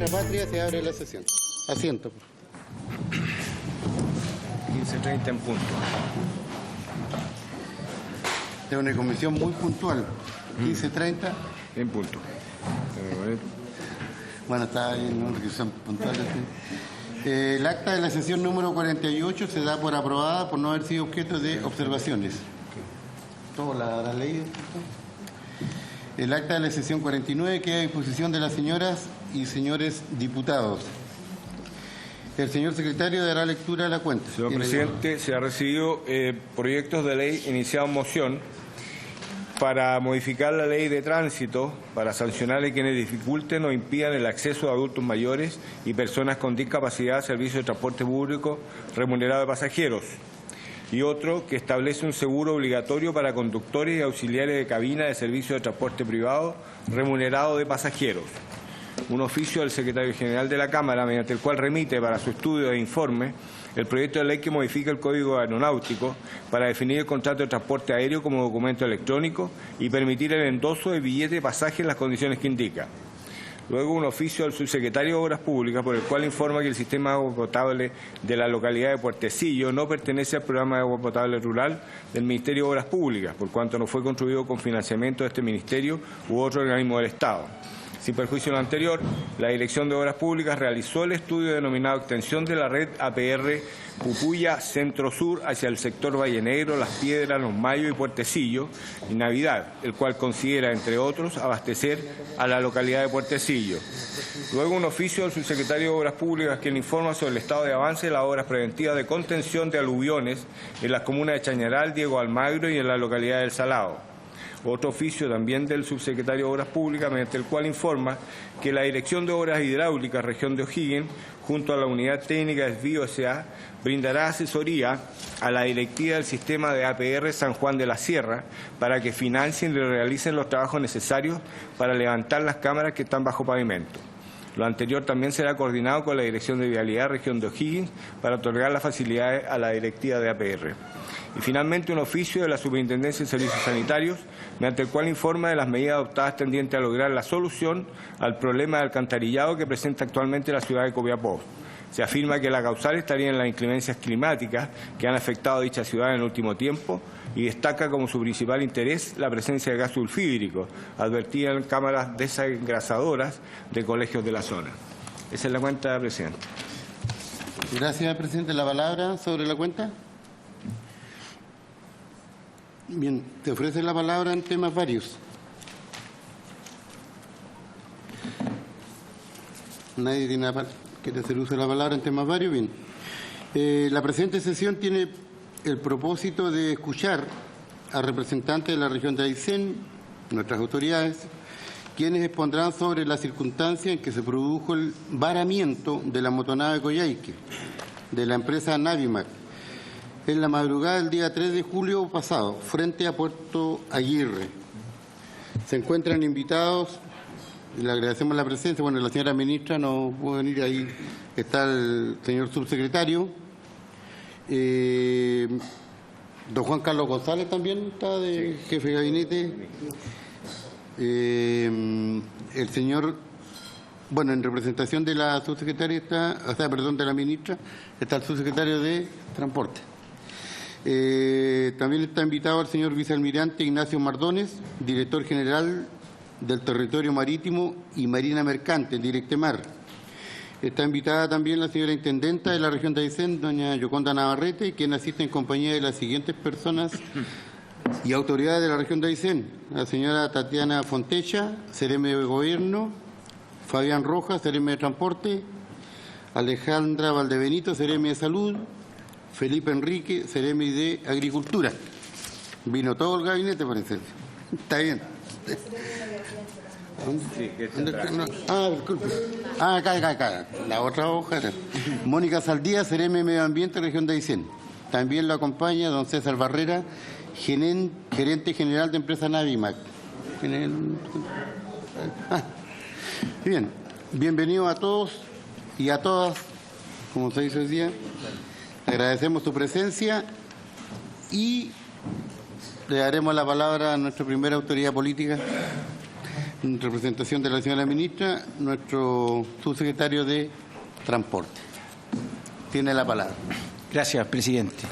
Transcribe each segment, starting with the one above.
nuestra patria, se abre la sesión. Asiento. 15:30 en punto. Es una comisión muy puntual. 15:30. En punto. Bueno, está bien, ¿no? Que son puntuales. ¿Sí? El acta de la sesión número 48 se da por aprobada por no haber sido objeto de observaciones. ¿Todo la habrá leído? El acta de la sesión 49 queda a disposición de las señoras y señores diputados. El señor secretario dará lectura a la cuenta. Señor presidente, se ha recibido proyectos de ley iniciados en moción para modificar la ley de tránsito, para sancionar a quienes dificulten o impidan el acceso de adultos mayores y personas con discapacidad a servicios de transporte público remunerado de pasajeros. Y otro que establece un seguro obligatorio para conductores y auxiliares de cabina de servicios de transporte privado remunerado de pasajeros. Un oficio del secretario general de la Cámara, mediante el cual remite para su estudio e informe el proyecto de ley que modifica el Código Aeronáutico para definir el contrato de transporte aéreo como documento electrónico y permitir el endoso de billete de pasaje en las condiciones que indica. Luego, un oficio del subsecretario de Obras Públicas por el cual informa que el sistema de agua potable de la localidad de Puertecillo no pertenece al programa de agua potable rural del Ministerio de Obras Públicas, por cuanto no fue construido con financiamiento de este ministerio u otro organismo del Estado. Sin perjuicio de lo anterior, la Dirección de Obras Públicas realizó el estudio denominado Extensión de la Red APR Pupuya Centro-Sur hacia el sector Valle Negro, Las Piedras, Los Mayos y Puertecillo y Navidad, el cual considera, entre otros, abastecer a la localidad de Puertecillo. Luego, un oficio del subsecretario de Obras Públicas quien informa sobre el estado de avance de las obras preventivas de contención de aluviones en las comunas de Chañaral, Diego Almagro y en la localidad del Salado. Otro oficio también del subsecretario de Obras Públicas, mediante el cual informa que la Dirección de Obras Hidráulicas, Región de O'Higgins, junto a la Unidad Técnica Desvío S.A., brindará asesoría a la directiva del sistema de APR San Juan de la Sierra para que financien y realicen los trabajos necesarios para levantar las cámaras que están bajo pavimento. Lo anterior también será coordinado con la Dirección de Vialidad, Región de O'Higgins, para otorgar las facilidades a la directiva de APR. Y finalmente, un oficio de la Superintendencia de Servicios Sanitarios, mediante el cual informa de las medidas adoptadas tendientes a lograr la solución al problema de alcantarillado que presenta actualmente la ciudad de Copiapó. Se afirma que la causal estaría en las inclemencias climáticas que han afectado a dicha ciudad en el último tiempo y destaca como su principal interés la presencia de gas sulfídrico, advertida en cámaras desengrasadoras de colegios de la zona. Esa es la cuenta, presidente. Gracias, presidente. ¿La palabra sobre la cuenta? Bien, te ofrece la palabra en temas varios. Nadie quiere hacer uso de la palabra en temas varios. Bien. La presente sesión tiene el propósito de escuchar a representantes de la región de Aysén, nuestras autoridades, quienes expondrán sobre la circunstancia en que se produjo el varamiento de la motonave Coyhaique de la empresa Navimac en la madrugada del día 3 de julio pasado, frente a Puerto Aguirre. Se encuentran invitados, le agradecemos la presencia, bueno, la señora ministra no pudo venir, ahí está el señor subsecretario, don Juan Carlos González también está de jefe de gabinete, el señor, bueno, en representación de la subsecretaria está, o sea, perdón, de la ministra, está el subsecretario de Transporte. También está invitado el señor vicealmirante Ignacio Mardones, director general del Territorio Marítimo y Marina Mercante, Directemar. Está invitada también la señora intendenta de la región de Aysén, doña Yoconda Navarrete, quien asiste en compañía de las siguientes personas y autoridades de la región de Aysén: la señora Tatiana Fontecha, seremi de Gobierno; Fabián Rojas, seremi de Transporte; Alejandra Valdebenito, seremi de Salud; Felipe Enrique, seremi de Agricultura. Vino todo el gabinete, parece. Está bien. Sí, disculpe. Acá. La otra hoja. Mónica Saldía, seremi de Medio Ambiente, región de Aysén. También lo acompaña don César Barrera, gerente general de empresa Navimac. Bien, bienvenidos a todos y a todas, como se dice hoy día. Agradecemos su presencia y le daremos la palabra a nuestra primera autoridad política, En representación de la señora ministra, nuestro subsecretario de Transporte. Tiene la palabra. Gracias, presidente.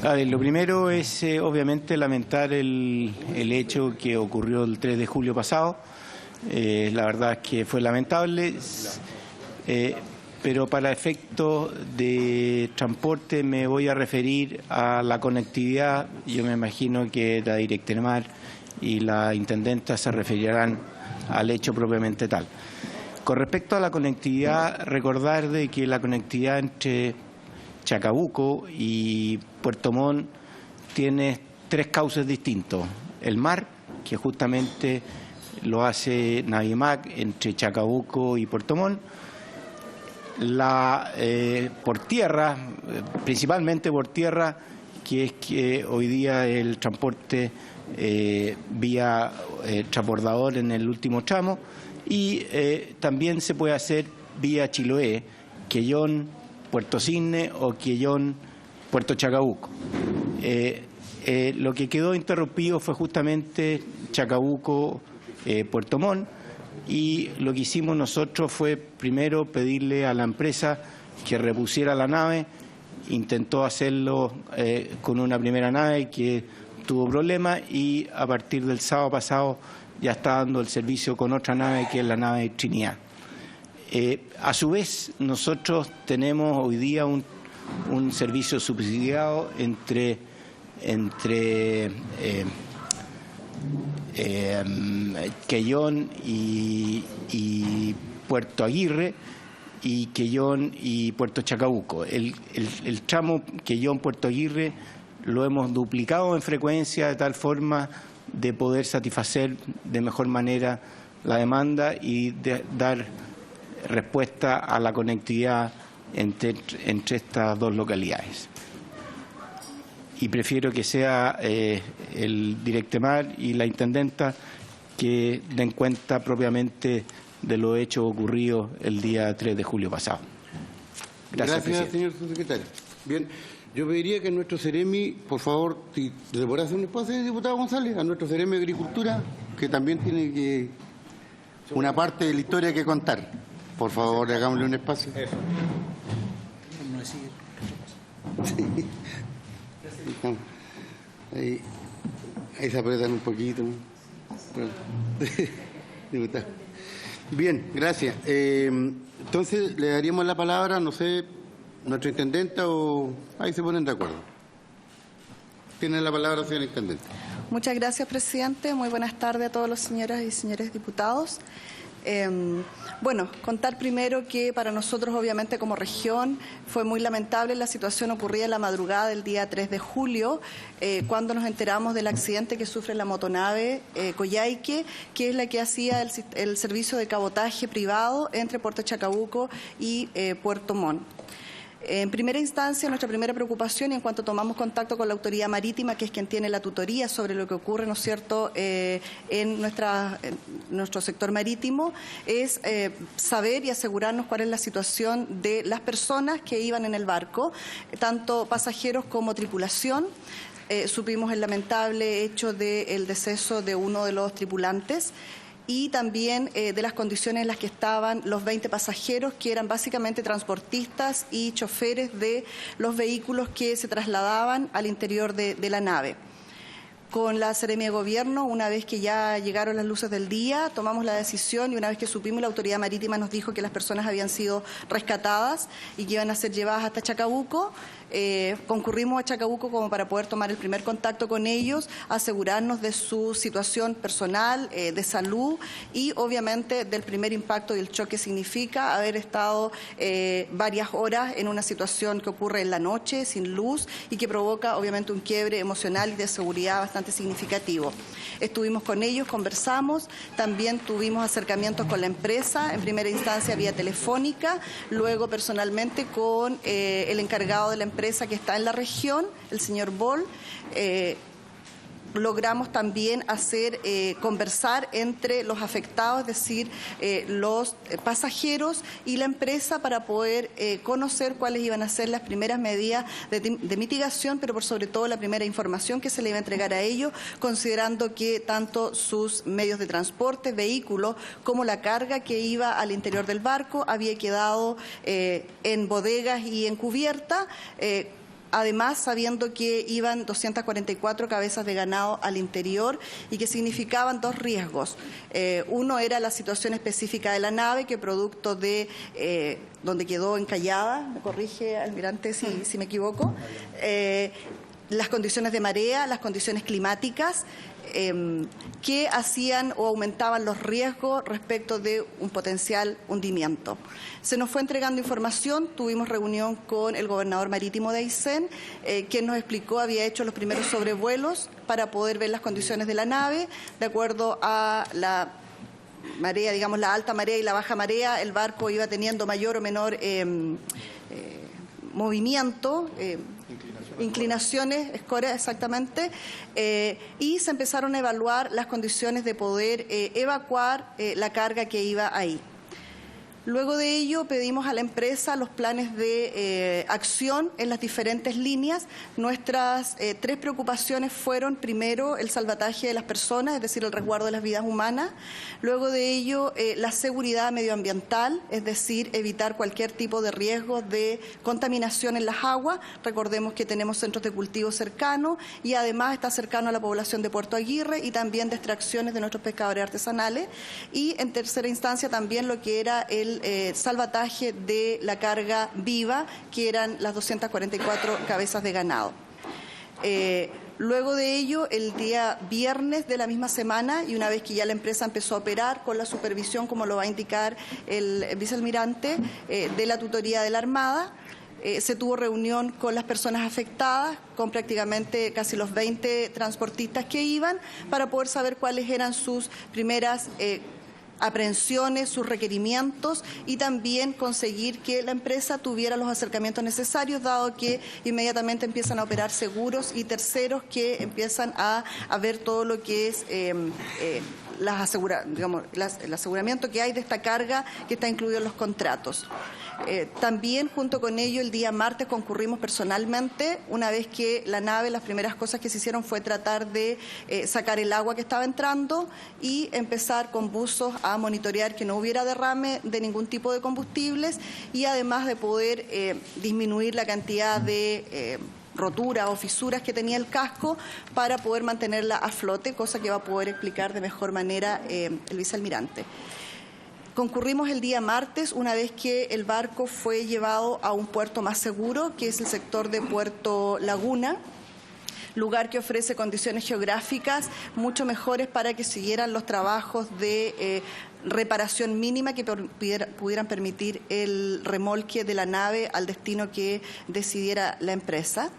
A ver, lo primero es obviamente lamentar el hecho que ocurrió el 3 de julio pasado. La verdad es que fue lamentable, pero para efectos de transporte me voy a referir a la conectividad. Yo me imagino que la Directemar y la intendenta se referirán al hecho propiamente tal. Con respecto a la conectividad, recordar de que la conectividad entre Chacabuco y Puerto Montt tiene 3 cauces distintos. El mar, que justamente lo hace Navimac entre Chacabuco y Puerto Montt. Por tierra, principalmente por tierra, que es que hoy día el transporte vía transbordador en el último tramo, y también se puede hacer vía Chiloé, Quellón, Puerto Cisne o Quellón, Puerto Chacabuco. Lo que quedó interrumpido fue justamente Chacabuco, Puerto Montt, y lo que hicimos nosotros fue primero pedirle a la empresa que repusiera la nave. Intentó hacerlo con una primera nave que tuvo problemas, y a partir del sábado pasado ya está dando el servicio con otra nave, que es la nave Trinidad. A su vez, nosotros tenemos hoy día un servicio subsidiado entre Quellón y Puerto Aguirre, y Quellón y Puerto Chacabuco. El tramo Quellón-Puerto Aguirre lo hemos duplicado en frecuencia de tal forma de poder satisfacer de mejor manera la demanda y de dar respuesta a la conectividad entre estas dos localidades. Y prefiero que sea el Directemar y la intendenta que den cuenta propiamente de los hechos ocurridos el día 3 de julio pasado. Gracias, señor subsecretario. Bien, yo pediría que nuestro Seremi, por favor, si le podrá hacer un espacio, diputado González, a nuestro Seremi de Agricultura, que también tiene una parte de la historia que contar. Por favor, hagámosle un espacio. Eso. Sí. Ahí se apretan un poquito. Diputado. Bien, gracias. Entonces, le daríamos la palabra, no sé, nuestra intendenta, o ahí se ponen de acuerdo. Tiene la palabra, señora intendenta. Muchas gracias, presidente. Muy buenas tardes a todos los señoras y señores diputados. Bueno, contar primero que para nosotros, obviamente, como región, fue muy lamentable la situación ocurrida en la madrugada del día 3 de julio, cuando nos enteramos del accidente que sufre la motonave Coyhaique, que es la que hacía el servicio de cabotaje privado entre Puerto Chacabuco y Puerto Montt. En primera instancia, nuestra primera preocupación, y en cuanto tomamos contacto con la autoridad marítima, que es quien tiene la tutoría sobre lo que ocurre, ¿no es cierto?, en nuestro sector marítimo, es saber y asegurarnos cuál es la situación de las personas que iban en el barco, tanto pasajeros como tripulación. Supimos el lamentable hecho del deceso de uno de los tripulantes, y también de las condiciones en las que estaban los 20 pasajeros, que eran básicamente transportistas y choferes de los vehículos que se trasladaban al interior de la nave. Con la Seremi de Gobierno, una vez que ya llegaron las luces del día, tomamos la decisión, y una vez que supimos, la autoridad marítima nos dijo que las personas habían sido rescatadas y que iban a ser llevadas hasta Chacabuco. Concurrimos a Chacabuco como para poder tomar el primer contacto con ellos, asegurarnos de su situación personal, de salud, y obviamente del primer impacto y el choque que significa haber estado varias horas en una situación que ocurre en la noche, sin luz, y que provoca obviamente un quiebre emocional y de seguridad bastante significativo. Estuvimos con ellos, conversamos, también tuvimos acercamientos con la empresa, en primera instancia vía telefónica, luego personalmente con el encargado de la empresa que está en la región, el señor Boll, logramos también hacer conversar entre los afectados, es decir, los pasajeros y la empresa, para poder conocer cuáles iban a ser las primeras medidas de mitigación, pero por sobre todo la primera información que se le iba a entregar a ellos, considerando que tanto sus medios de transporte, vehículos, como la carga que iba al interior del barco había quedado en bodegas y en cubierta. Además, sabiendo que iban 244 cabezas de ganado al interior y que significaban dos riesgos. Uno era la situación específica de la nave, que producto de donde quedó encallada, me corrige, almirante, si me equivoco, las condiciones de marea, las condiciones climáticas, que hacían o aumentaban los riesgos respecto de un potencial hundimiento. Se nos fue entregando información, tuvimos reunión con el gobernador marítimo de Aysén, quien nos explicó, había hecho los primeros sobrevuelos para poder ver las condiciones de la nave, de acuerdo a la marea, digamos la alta marea y la baja marea, el barco iba teniendo mayor o menor movimiento, inclinaciones, exactamente, y se empezaron a evaluar las condiciones de poder evacuar la carga que iba ahí. Luego de ello pedimos a la empresa los planes de acción en las diferentes líneas. Nuestras tres preocupaciones fueron, primero, el salvataje de las personas, es decir, el resguardo de las vidas humanas. Luego de ello, la seguridad medioambiental, es decir, evitar cualquier tipo de riesgo de contaminación en las aguas. Recordemos que tenemos centros de cultivo cercanos y además está cercano a la población de Puerto Aguirre y también de extracciones de nuestros pescadores artesanales. Y en tercera instancia también lo que era el salvataje de la carga viva, que eran las 244 cabezas de ganado. Luego de ello, el día viernes de la misma semana, y una vez que ya la empresa empezó a operar con la supervisión, como lo va a indicar el vicealmirante, de la tutoría de la Armada, se tuvo reunión con las personas afectadas, con prácticamente casi los 20 transportistas que iban, para poder saber cuáles eran sus primeras aprehensiones, sus requerimientos, y también conseguir que la empresa tuviera los acercamientos necesarios, dado que inmediatamente empiezan a operar seguros y terceros que empiezan a ver todo lo que es el aseguramiento que hay de esta carga que está incluido en los contratos. También, junto con ello, el día martes concurrimos personalmente. Una vez que la nave, las primeras cosas que se hicieron fue tratar de sacar el agua que estaba entrando y empezar con buzos a monitorear que no hubiera derrame de ningún tipo de combustibles, y además de poder disminuir la cantidad de roturas o fisuras que tenía el casco para poder mantenerla a flote, cosa que va a poder explicar de mejor manera el vicealmirante. Concurrimos el día martes, una vez que el barco fue llevado a un puerto más seguro, que es el sector de Puerto Laguna, lugar que ofrece condiciones geográficas mucho mejores para que siguieran los trabajos de reparación mínima que pudieran permitir el remolque de la nave al destino que decidiera la empresa.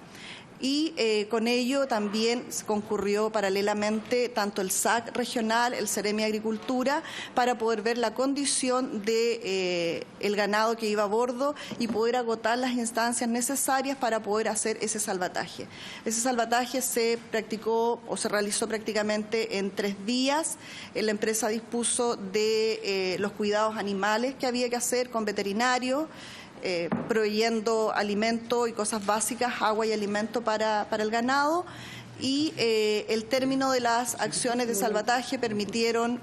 Y con ello también concurrió paralelamente tanto el SAC regional, el Ceremi de Agricultura, para poder ver la condición de el ganado que iba a bordo y poder agotar las instancias necesarias para poder hacer ese salvataje. Ese salvataje se practicó o se realizó prácticamente en 3 días. La empresa dispuso de los cuidados animales que había que hacer con veterinarios, proveyendo alimento y cosas básicas, agua y alimento para el ganado, y el término de las acciones de salvataje permitieron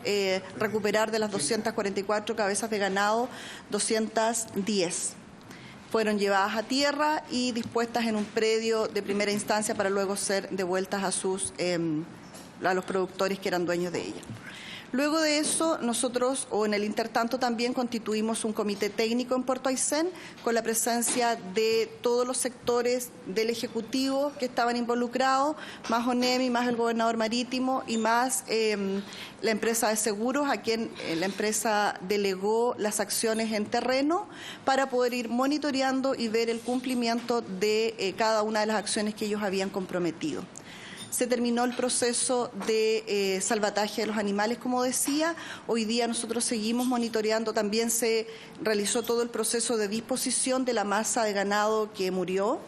recuperar de las 244 cabezas de ganado 210. Fueron llevadas a tierra y dispuestas en un predio de primera instancia para luego ser devueltas a los productores que eran dueños de ellas. Luego de eso, nosotros, o en el intertanto también, constituimos un comité técnico en Puerto Aysén con la presencia de todos los sectores del Ejecutivo que estaban involucrados, más ONEMI, más el gobernador marítimo y más la empresa de seguros, a quien la empresa delegó las acciones en terreno para poder ir monitoreando y ver el cumplimiento de cada una de las acciones que ellos habían comprometido. Se terminó el proceso de salvataje de los animales, como decía. Hoy día nosotros seguimos monitoreando. También se realizó todo el proceso de disposición de la masa de ganado que murió.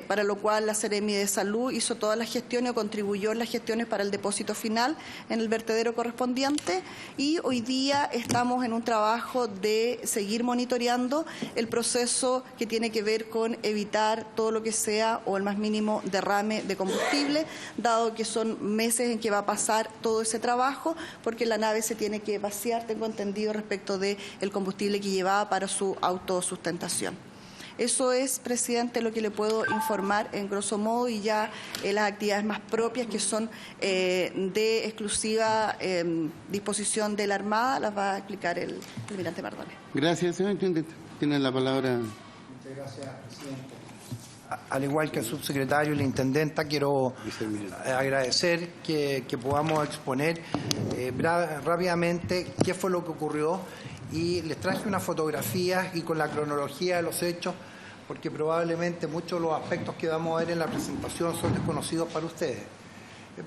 para lo cual la Seremi de Salud hizo todas las gestiones o contribuyó en las gestiones para el depósito final en el vertedero correspondiente, y hoy día estamos en un trabajo de seguir monitoreando el proceso que tiene que ver con evitar todo lo que sea o el más mínimo derrame de combustible, dado que son meses en que va a pasar todo ese trabajo, porque la nave se tiene que vaciar, tengo entendido, respecto del combustible que llevaba para su autosustentación. Eso es, presidente, lo que le puedo informar en grosso modo, y ya las actividades más propias, que son de exclusiva disposición de la Armada, las va a explicar el almirante Mardones. Gracias, señor intendente. Tiene la palabra. Muchas gracias, presidente. Al igual que el subsecretario y la intendenta, quiero agradecer que podamos exponer rápidamente qué fue lo que ocurrió, y les traje unas fotografías y con la cronología de los hechos, porque probablemente muchos de los aspectos que vamos a ver en la presentación son desconocidos para ustedes.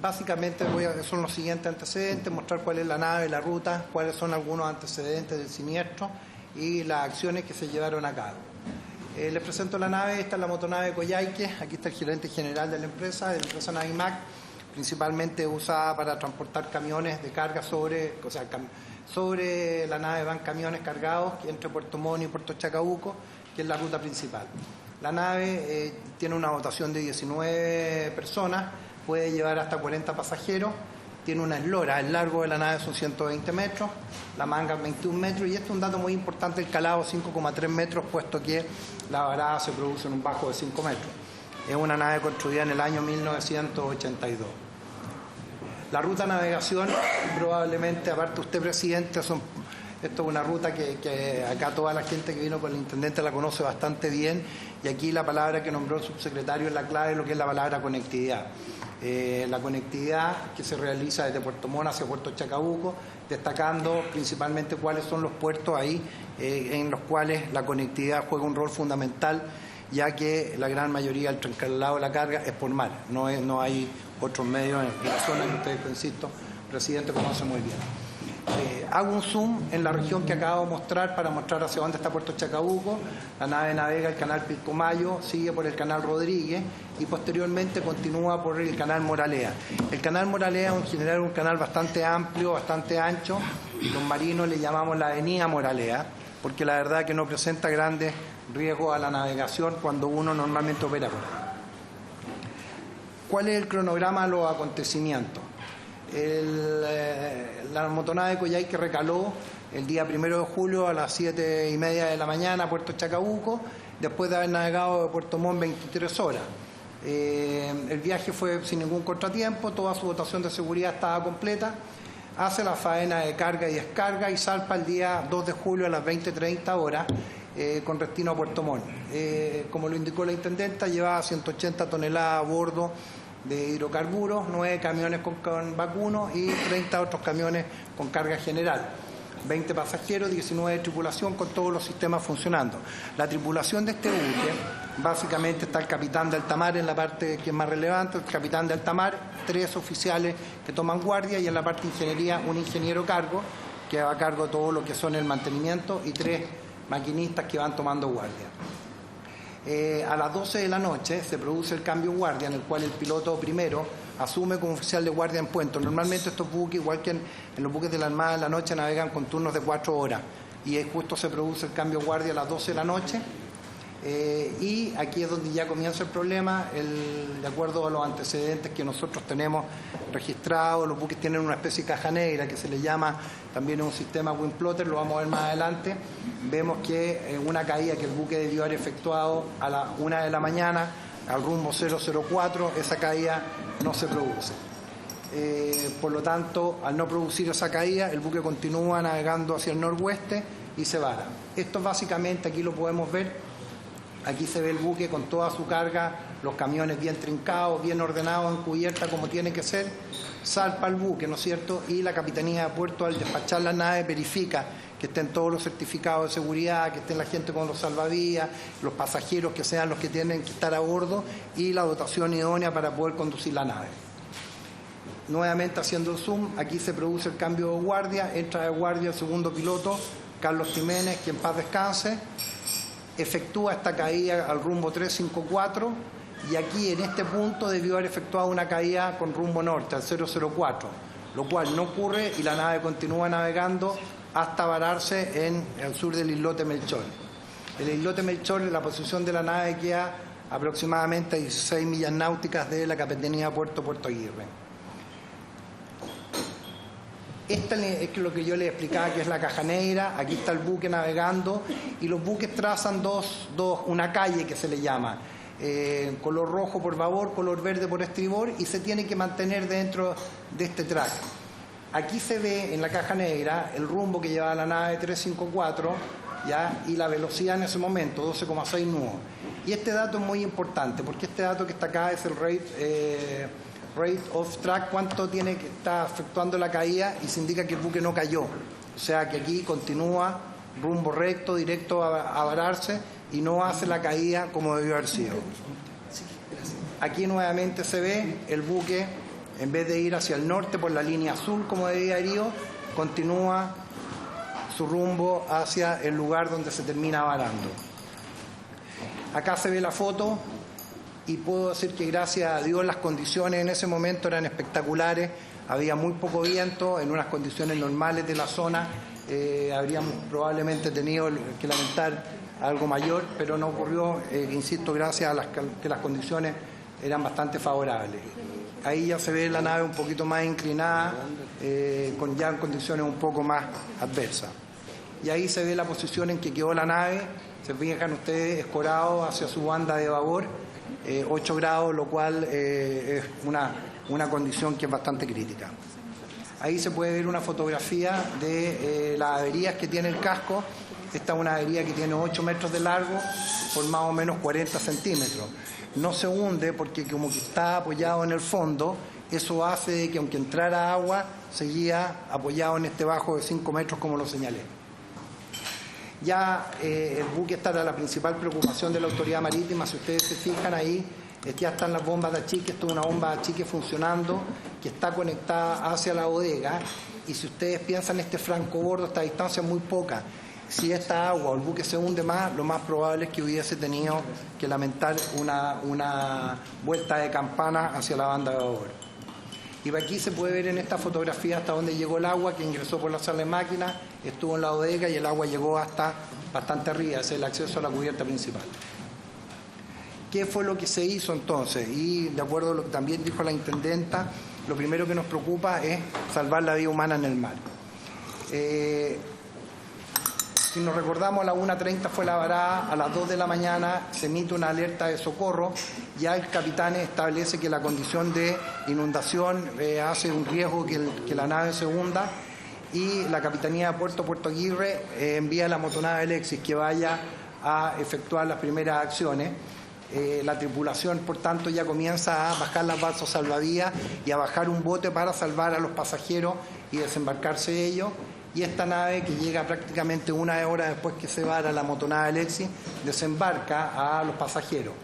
Básicamente son los siguientes antecedentes: mostrar cuál es la nave, la ruta, cuáles son algunos antecedentes del siniestro y las acciones que se llevaron a cabo. Les presento la nave. Esta es la motonave Coyhaique. Aquí está el gerente general de la empresa Navimac, principalmente usada para transportar camiones de carga sobre la nave van camiones cargados entre Puerto Montt y Puerto Chacabuco, que es la ruta principal. La nave tiene una dotación de 19 personas, puede llevar hasta 40 pasajeros, tiene una eslora, el largo de la nave son 120 metros, la manga 21 metros, y este es un dato muy importante: el calado 5,3 metros, puesto que la varada se produce en un bajo de 5 metros. Es una nave construida en el año 1982. La ruta de navegación, probablemente, aparte usted, presidente, esto es una ruta que acá toda la gente que vino con el intendente la conoce bastante bien, y aquí la palabra que nombró el subsecretario es la clave, lo que es la palabra conectividad. La conectividad que se realiza desde Puerto Montt hacia Puerto Chacabuco, destacando principalmente cuáles son los puertos ahí en los cuales la conectividad juega un rol fundamental, ya que la gran mayoría del traslado de la carga es por mar, no hay otros medios en la zona que ustedes, insisto, presidente, conoce muy bien. Hago un zoom en la región que acabo de mostrar para mostrar hacia dónde está Puerto Chacabuco. La nave navega el canal Pilcomayo, sigue por el canal Rodríguez y posteriormente continúa por el canal Moralea. El canal Moralea en general es un canal bastante amplio, bastante ancho, y los marinos le llamamos la avenida Moralea, porque la verdad que no presenta grandes riesgos a la navegación cuando uno normalmente opera por ahí. ¿Cuál es el cronograma de los acontecimientos? La motonave Coyhaique recaló el día 1 de julio a las 7:30 de la mañana a Puerto Chacabuco, después de haber navegado de Puerto Montt 23 horas. El viaje fue sin ningún contratiempo, toda su dotación de seguridad estaba completa, hace la faena de carga y descarga y zarpa el día 2 de julio a las 20:30 horas con destino a Puerto Montt. Como lo indicó la intendenta, llevaba 180 toneladas a bordo de hidrocarburos, 9 camiones con vacuno y 30 otros camiones con carga general. 20 pasajeros, 19 de tripulación, con todos los sistemas funcionando. La tripulación de este buque, básicamente está el capitán de alta mar en la parte que es más relevante, el capitán de alta mar, 3 oficiales que toman guardia, y en la parte de ingeniería un ingeniero cargo que va a cargo de todo lo que son el mantenimiento, y 3 maquinistas que van tomando guardia. A las 12 de la noche se produce el cambio guardia, en el cual el piloto primero asume como oficial de guardia en puerto. Normalmente estos buques, igual que en los buques de la Armada, en la noche navegan con turnos de 4 horas, y justo se produce el cambio guardia a las 12 de la noche. Y aquí es donde ya comienza el problema. De acuerdo a los antecedentes que nosotros tenemos registrados, los buques tienen una especie de caja negra que se le llama también un sistema wind plotter, lo vamos a ver más adelante. Vemos que una caída que el buque debió haber efectuado a la 1 de la mañana al rumbo 004, esa caída no se produce. Por lo tanto, al no producir esa caída, el buque continúa navegando hacia el noroeste y se vara. Esto básicamente, aquí lo podemos ver. Aquí se ve el buque con toda su carga, los camiones bien trincados, bien ordenados, en cubierta como tiene que ser. Zarpa el buque, ¿no es cierto? Y la Capitanía de Puerto, al despachar las naves, verifica que estén todos los certificados de seguridad, que estén la gente con los salvavidas, los pasajeros que sean los que tienen que estar a bordo, y la dotación idónea para poder conducir la nave. Nuevamente haciendo el zoom, aquí se produce el cambio de guardia, entra de guardia el segundo piloto, Carlos Jiménez, que en paz descanse. Efectúa esta caída al rumbo 354 y aquí en este punto debió haber efectuado una caída con rumbo norte, al 004, lo cual no ocurre y la nave continúa navegando hasta vararse en el sur del islote Melchor. El islote Melchor, la posición de la nave queda aproximadamente a 16 millas náuticas de la Capitanía de Puerto Aguirre. Esta es lo que yo les explicaba, que es la caja negra. Aquí está el buque navegando y los buques trazan una calle que se le llama, color rojo por babor, color verde por estribor, y se tiene que mantener dentro de este track. Aquí se ve en la caja negra el rumbo que llevaba la nave 354, ¿ya? Y la velocidad en ese momento, 12,6 nudos. Y este dato es muy importante, porque este dato que está acá es el rate of track, cuánto tiene que estar efectuando la caída, y se indica que el buque no cayó. O sea que aquí continúa rumbo recto, directo a vararse, y no hace la caída como debió haber sido. Aquí nuevamente se ve el buque, en vez de ir hacia el norte por la línea azul como debía haber ido, continúa su rumbo hacia el lugar donde se termina varando. Acá se ve la foto y puedo decir que gracias a Dios las condiciones en ese momento eran espectaculares, había muy poco viento, en unas condiciones normales de la zona habríamos probablemente tenido que lamentar algo mayor, pero no ocurrió, insisto, gracias a que las condiciones eran bastante favorables. Ahí ya se ve la nave un poquito más inclinada, con ya en condiciones un poco más adversas. Y ahí se ve la posición en que quedó la nave, se fijan ustedes, escorado hacia su banda de babor, 8 grados, lo cual es una condición que es bastante crítica. Ahí se puede ver una fotografía de las averías que tiene el casco. Esta es una avería que tiene 8 metros de largo por más o menos 40 centímetros. No se hunde porque como que está apoyado en el fondo, eso hace que aunque entrara agua, seguía apoyado en este bajo de 5 metros como lo señalé. Ya el buque está la principal preocupación de la autoridad marítima. Si ustedes se fijan ahí, ya están las bombas de achique. Esto es una bomba de achique funcionando que está conectada hacia la bodega, y si ustedes piensan este francobordo, esta distancia es muy poca. Si esta agua o el buque se hunde más, lo más probable es que hubiese tenido que lamentar una vuelta de campana hacia la banda de babor. Y aquí se puede ver en esta fotografía hasta dónde llegó el agua, que ingresó por la sala de máquinas, estuvo en la bodega y el agua llegó hasta bastante arriba, es el acceso a la cubierta principal. ¿Qué fue lo que se hizo entonces? Y de acuerdo a lo que también dijo la intendenta, lo primero que nos preocupa es salvar la vida humana en el mar. Si nos recordamos, a las 1:30 fue la varada, a las 2 de la mañana se emite una alerta de socorro, ya el capitán establece que la condición de inundación hace un riesgo que la nave se hunda, y la Capitanía de Puerto Aguirre envía la motonave Alexis que vaya a efectuar las primeras acciones. La tripulación, por tanto, ya comienza a bajar las balsas salvavidas y a bajar un bote para salvar a los pasajeros y desembarcarse ellos. Y esta nave, que llega prácticamente 1 hora después que se vara la motonave Alexis, desembarca a los pasajeros.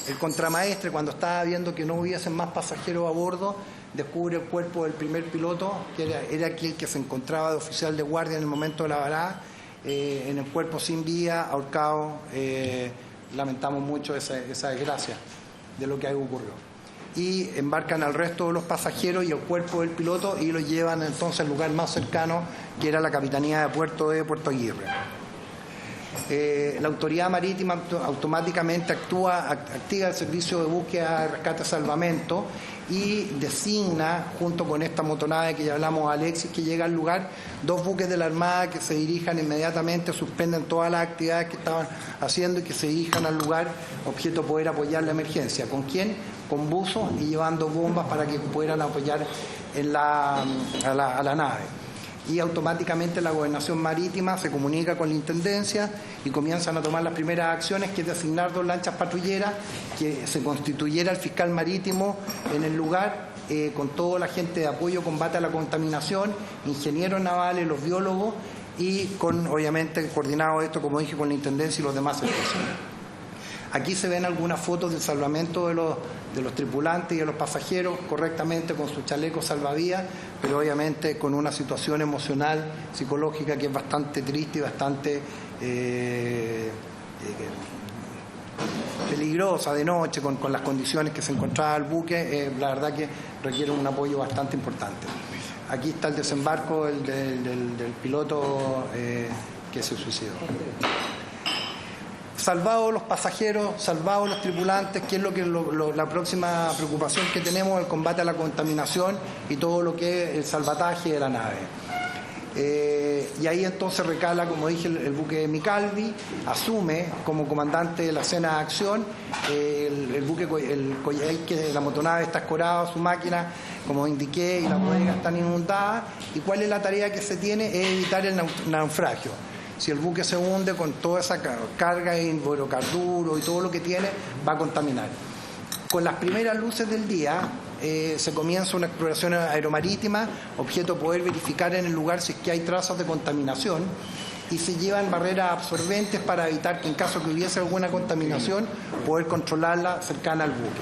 El contramaestre, cuando estaba viendo que no hubiesen más pasajeros a bordo, descubre el cuerpo del primer piloto, que era aquel que se encontraba de oficial de guardia en el momento de la varada, en el cuerpo sin vida, ahorcado. Lamentamos mucho esa desgracia de lo que ahí ocurrió. Y embarcan al resto de los pasajeros y el cuerpo del piloto y lo llevan entonces al lugar más cercano, que era la Capitanía de Puerto Aguirre. La autoridad marítima automáticamente activa el servicio de búsqueda, rescate, salvamento, y designa, junto con esta motonave que ya hablamos, Alexis, que llega al lugar, 2 buques de la Armada que se dirijan inmediatamente, suspenden todas las actividades que estaban haciendo y que se dirijan al lugar, objeto poder apoyar la emergencia. ¿Con quién? Con buzos y llevando bombas para que pudieran apoyar a la nave. Y automáticamente la Gobernación Marítima se comunica con la Intendencia y comienzan a tomar las primeras acciones, que es designar 2 lanchas patrulleras, que se constituyera el fiscal marítimo en el lugar, con toda la gente de apoyo, combate a la contaminación, ingenieros navales, los biólogos, y con, obviamente, coordinado esto, como dije, con la Intendencia y los demás servicios. Aquí se ven algunas fotos del salvamento de los tripulantes y de los pasajeros, correctamente con su chaleco salvavidas, pero obviamente con una situación emocional, psicológica, que es bastante triste y bastante peligrosa. peligrosa de noche, con las condiciones que se encontraba el buque, la verdad que requiere un apoyo bastante importante. Aquí está el desembarco del piloto que se suicidó. Salvados los pasajeros, salvados los tripulantes, que es la próxima preocupación que tenemos, el combate a la contaminación y todo lo que es el salvataje de la nave. Y ahí entonces recala, como dije, el buque Micalvi, asume como comandante de la escena de acción, el buque, que la motonave está escorada, su máquina, como indiqué, y las bodegas están inundadas. ¿Y cuál es la tarea que se tiene? Es evitar el naufragio. Si el buque se hunde con toda esa carga de hidrocarburos y todo lo que tiene, va a contaminar. Con las primeras luces del día se comienza una exploración aeromarítima, objeto poder verificar en el lugar si es que hay trazas de contaminación, y se llevan barreras absorbentes para evitar que en caso que hubiese alguna contaminación, poder controlarla cercana al buque.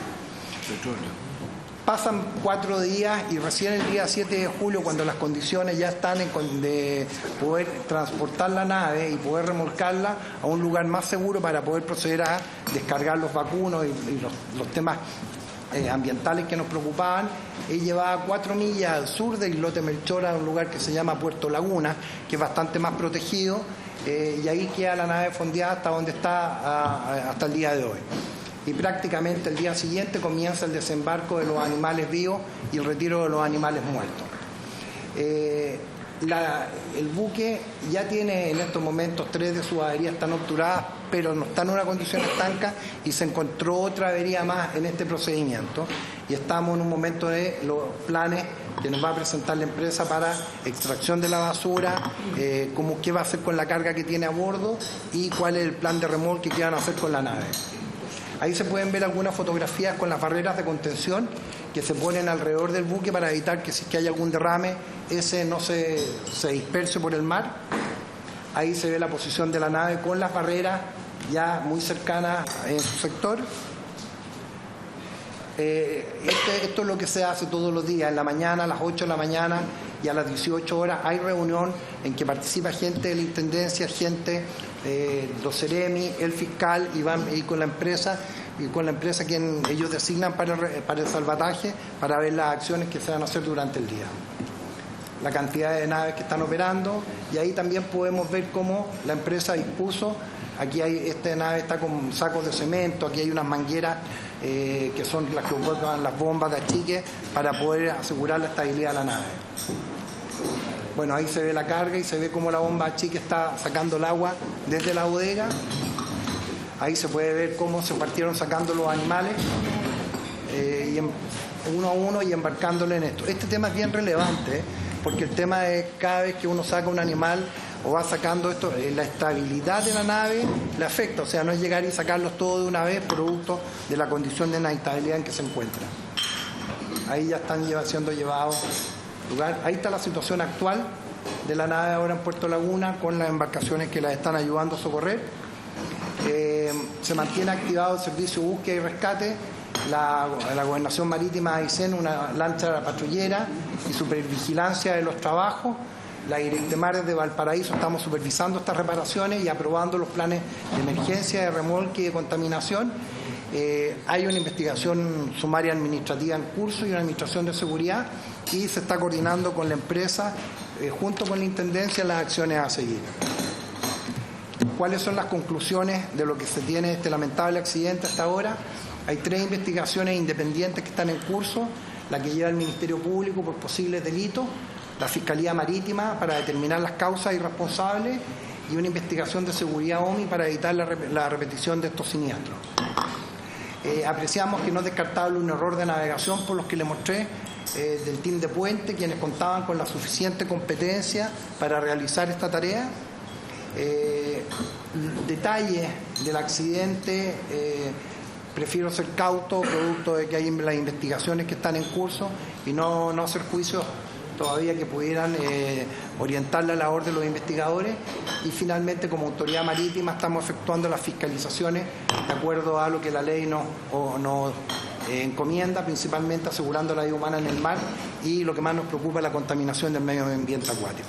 Pasan 4 días y recién el día 7 de julio, cuando las condiciones ya están de poder transportar la nave y poder remolcarla a un lugar más seguro para poder proceder a descargar los vacunos y los temas ambientales que nos preocupaban, es llevada 4 millas al sur de Islote Melchor, a un lugar que se llama Puerto Laguna, que es bastante más protegido, y ahí queda la nave fondeada hasta donde está hasta el día de hoy. Y prácticamente el día siguiente comienza el desembarco de los animales vivos y el retiro de los animales muertos. El buque ya tiene en estos momentos 3 de sus averías están obturadas, pero no está en una condición estanca, y se encontró otra avería más en este procedimiento, y estamos en un momento de los planes que nos va a presentar la empresa para extracción de la basura, qué va a hacer con la carga que tiene a bordo y cuál es el plan de remolque que van a hacer con la nave. Ahí se pueden ver algunas fotografías con las barreras de contención que se ponen alrededor del buque para evitar que si es que hay algún derrame, ese no se disperse por el mar. Ahí se ve la posición de la nave con las barreras ya muy cercanas en su sector. Esto es lo que se hace todos los días. En la mañana, a las 8 de la mañana y a las 18 horas hay reunión en que participa gente de la Intendencia, gente los Ceremi, el fiscal, y con la empresa, quien ellos designan para el salvataje, para ver las acciones que se van a hacer durante el día. La cantidad de naves que están operando, y ahí también podemos ver cómo la empresa dispuso. Aquí esta nave está con sacos de cemento, aquí hay unas mangueras que son las que ocupan las bombas de achique para poder asegurar la estabilidad de la nave. Bueno, ahí se ve la carga y se ve cómo la bomba de achique está sacando el agua desde la bodega. Ahí se puede ver cómo se partieron sacando los animales uno a uno y embarcándolo en esto. Este tema es bien relevante, porque el tema es cada vez que uno saca un animal o va sacando esto, la estabilidad de la nave le afecta, o sea, no es llegar y sacarlos todos de una vez producto de la condición de inestabilidad en que se encuentra. Ahí ya están siendo llevados lugar. Ahí está la situación actual de la nave ahora en Puerto Laguna, con las embarcaciones que la están ayudando a socorrer. Se mantiene activado el servicio de búsqueda y rescate. La Gobernación Marítima de Aysén, una lancha patrullera y supervigilancia de los trabajos. La Directemares de Valparaíso, estamos supervisando estas reparaciones y aprobando los planes de emergencia, de remolque y de contaminación. Hay una investigación sumaria administrativa en curso y una administración de seguridad, y se está coordinando con la empresa, junto con la Intendencia, las acciones a seguir. ¿Cuáles son las conclusiones de lo que se tiene de este lamentable accidente hasta ahora? Hay 3 investigaciones independientes que están en curso: la que lleva el Ministerio Público por posibles delitos, la Fiscalía Marítima para determinar las causas y responsables, y una investigación de seguridad OMI para evitar la repetición de estos siniestros. Apreciamos que no es descartable un error de navegación, por los que le mostré, del team de puente, quienes contaban con la suficiente competencia para realizar esta tarea. Detalles del accidente, prefiero ser cauto, producto de que hay las investigaciones que están en curso, y no hacer juicios todavía que pudieran orientar la labor de los investigadores. Y finalmente, como autoridad marítima, estamos efectuando las fiscalizaciones de acuerdo a lo que la ley nos encomienda, principalmente asegurando la vida humana en el mar, y lo que más nos preocupa es la contaminación del medio ambiente acuático.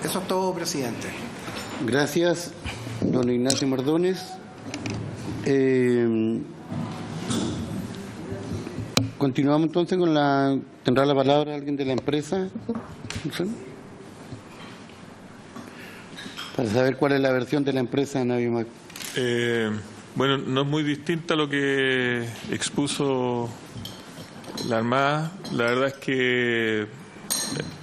Eso es todo, presidente. Gracias, don Ignacio Mardones. Continuamos entonces con la... ¿Tendrá la palabra alguien de la empresa? Para saber cuál es la versión de la empresa Navimac. Bueno, no es muy distinta a lo que expuso la Armada. La verdad es que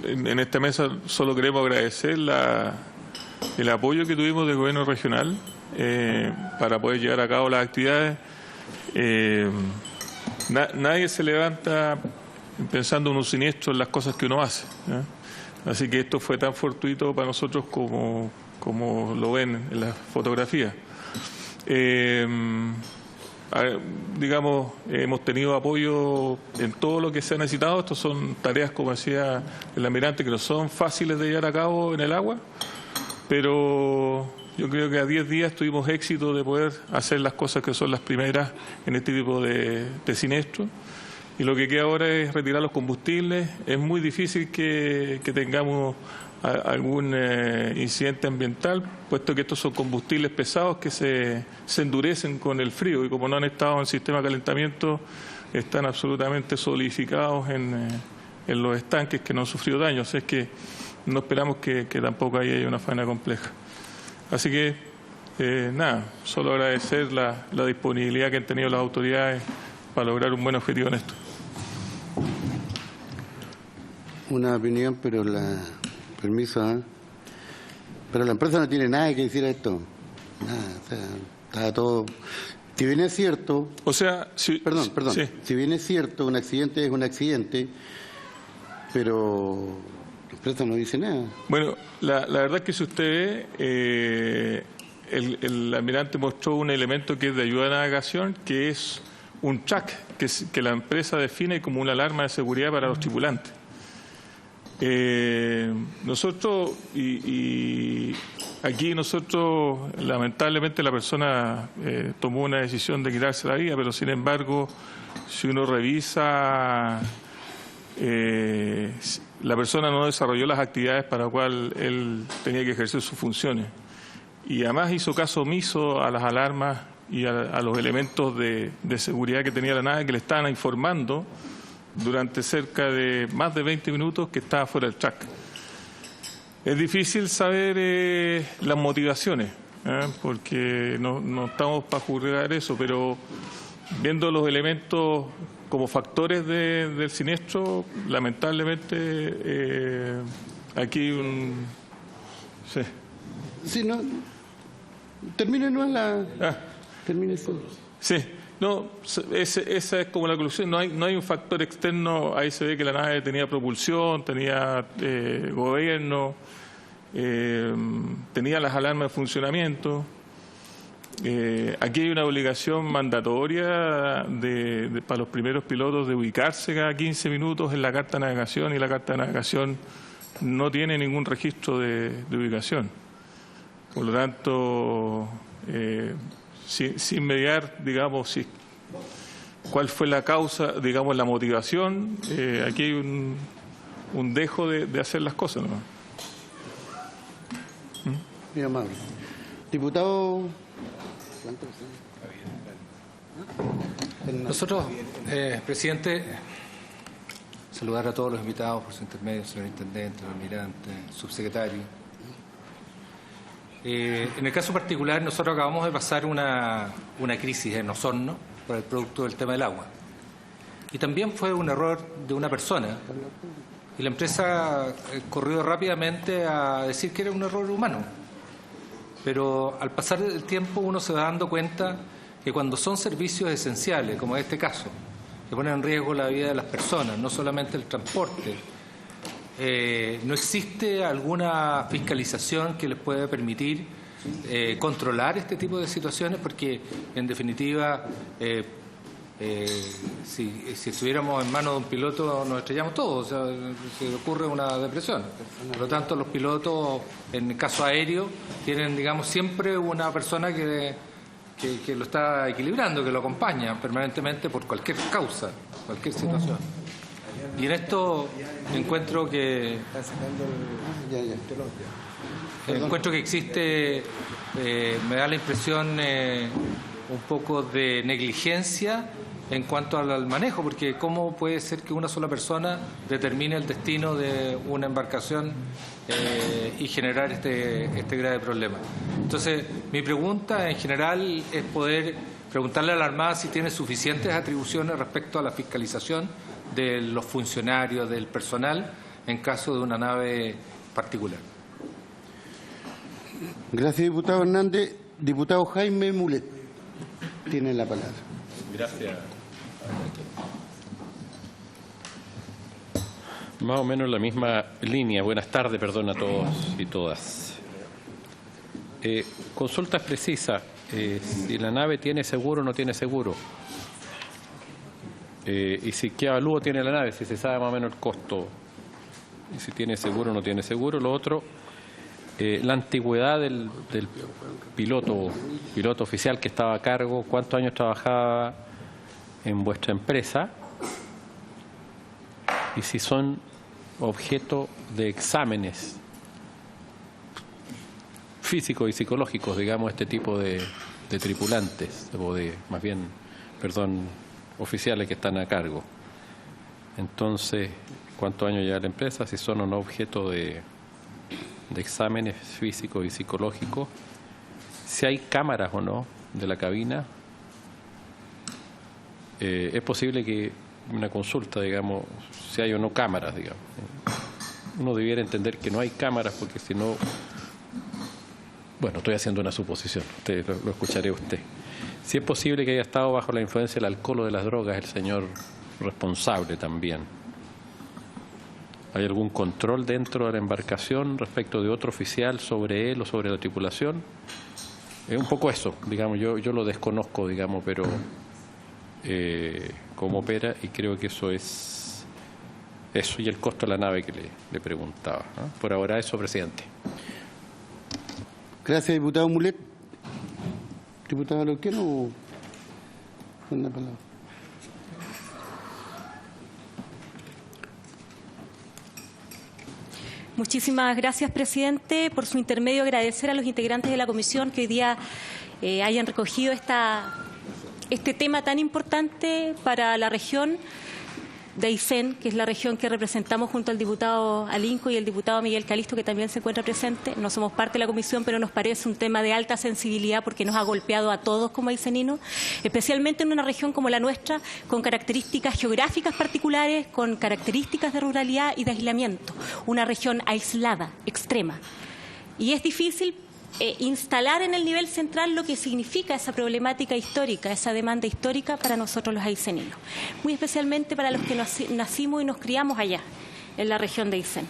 en esta mesa solo queremos agradecer el apoyo que tuvimos del gobierno regional para poder llevar a cabo las actividades. Nadie se levanta pensando en un siniestro en las cosas que uno hace, ¿eh? Así que esto fue tan fortuito para nosotros como lo ven en las fotografías. Digamos, hemos tenido apoyo en todo lo que se ha necesitado. Estas son tareas, como decía el almirante, que no son fáciles de llevar a cabo en el agua, pero yo creo que a 10 días tuvimos éxito de poder hacer las cosas que son las primeras en este tipo de siniestros. Y lo que queda ahora es retirar los combustibles. Es muy difícil que tengamos algún incidente ambiental, puesto que estos son combustibles pesados que se endurecen con el frío y como no han estado en el sistema de calentamiento, están absolutamente solidificados en los estanques que no han sufrido daños. Es que no esperamos que tampoco ahí haya una faena compleja. Así que, nada, solo agradecer la disponibilidad que han tenido las autoridades para lograr un buen objetivo en esto. Una opinión, pero permiso, ¿eh? Pero la empresa no tiene nada que decir a esto. Nada, o sea, está todo... Si bien es cierto... O sea, si, Perdón. Sí. Si bien es cierto, un accidente es un accidente, pero la empresa no dice nada. Bueno, la verdad es que si usted ve, el almirante mostró un elemento que es de ayuda de navegación, que es un track que la empresa define como una alarma de seguridad para los tripulantes. Nosotros, y aquí lamentablemente la persona tomó una decisión de quitarse la vida, pero sin embargo, si uno revisa, la persona no desarrolló las actividades para las cuales él tenía que ejercer sus funciones. Y además hizo caso omiso a las alarmas y a los elementos de seguridad que tenía la nave, que le estaban informando durante cerca de más de 20 minutos que estaba fuera del track. Es difícil saber las motivaciones, porque no estamos para juzgar eso, pero viendo los elementos como factores del siniestro, lamentablemente aquí sí. Sí, no. Termine eso. Sí. No, esa es como la conclusión. No hay un factor externo. Ahí se ve que la nave tenía propulsión, tenía gobierno, tenía las alarmas de funcionamiento. Aquí hay una obligación mandatoria para los primeros pilotos de ubicarse cada 15 minutos en la carta de navegación, y la carta de navegación no tiene ningún registro de ubicación. Por lo tanto, sin mediar, digamos, cuál fue la causa, digamos, la motivación, aquí hay un dejo de hacer las cosas, ¿no? Muy amable. Diputado... Nosotros, presidente, saludar a todos los invitados por su intermedio, señor intendente, el almirante, subsecretario. En el caso particular, nosotros acabamos de pasar una crisis en Osorno por el producto del tema del agua. Y también fue un error de una persona. Y la empresa corrió rápidamente a decir que era un error humano. Pero al pasar el tiempo uno se va dando cuenta que cuando son servicios esenciales, como en este caso, que ponen en riesgo la vida de las personas, no solamente el transporte, no existe alguna fiscalización que les pueda permitir controlar este tipo de situaciones, porque en definitiva si estuviéramos en manos de un piloto nos estrellamos todos, o sea, se ocurre una depresión. Por lo tanto, los pilotos en el caso aéreo tienen, digamos, siempre una persona que lo está equilibrando, que lo acompaña permanentemente por cualquier causa, cualquier situación. Y en esto encuentro que existe, me da la impresión, un poco de negligencia en cuanto al manejo, porque ¿cómo puede ser que una sola persona determine el destino de una embarcación y generar este grave problema? Entonces, mi pregunta en general es poder preguntarle a la Armada si tiene suficientes atribuciones respecto a la fiscalización de los funcionarios, del personal, en caso de una nave particular. Gracias, diputado Hernández. Diputado Jaime Mulet tiene la palabra. Gracias. Más o menos la misma línea. Buenas tardes, perdón, a todos y todas. Consultas precisas. Si la nave tiene seguro o no tiene seguro. Y si qué avalúo tiene la nave, si se sabe más o menos el costo. Y si tiene seguro o no tiene seguro. Lo otro, la antigüedad del piloto oficial que estaba a cargo, cuántos años trabajaba en vuestra empresa y si son objeto de exámenes físicos y psicológicos, digamos, este tipo de tripulantes, o más bien, oficiales que están a cargo. Entonces, ¿cuántos años lleva la empresa? Si son o no objeto de exámenes físicos y psicológicos, si hay cámaras o no de la cabina. Es posible que una consulta, digamos, si hay o no cámaras, digamos. Uno debiera entender que no hay cámaras porque si no, bueno, estoy haciendo una suposición, lo escucharé usted. Si es posible que haya estado bajo la influencia del alcohol o de las drogas el señor responsable también. ¿Hay algún control dentro de la embarcación respecto de otro oficial sobre él o sobre la tripulación? Es un poco eso, digamos, yo lo desconozco, digamos, pero cómo opera, y creo que eso es eso, y el costo de la nave que le preguntaba, ¿no? Por ahora eso, presidente. Gracias, diputado Mulet. Diputado Loquero, con la palabra. Muchísimas gracias, presidente. Por su intermedio, agradecer a los integrantes de la comisión que hoy día hayan recogido este tema tan importante para la región de Aysén, que es la región que representamos junto al diputado Alinco y el diputado Miguel Calisto, que también se encuentra presente. No somos parte de la comisión, pero nos parece un tema de alta sensibilidad porque nos ha golpeado a todos como ayseninos, especialmente en una región como la nuestra, con características geográficas particulares, con características de ruralidad y de aislamiento. Una región aislada, extrema. Y es difícil instalar en el nivel central lo que significa esa problemática histórica, esa demanda histórica para nosotros los ayseninos, muy especialmente para los que nacimos y nos criamos allá, en la región de Aysén.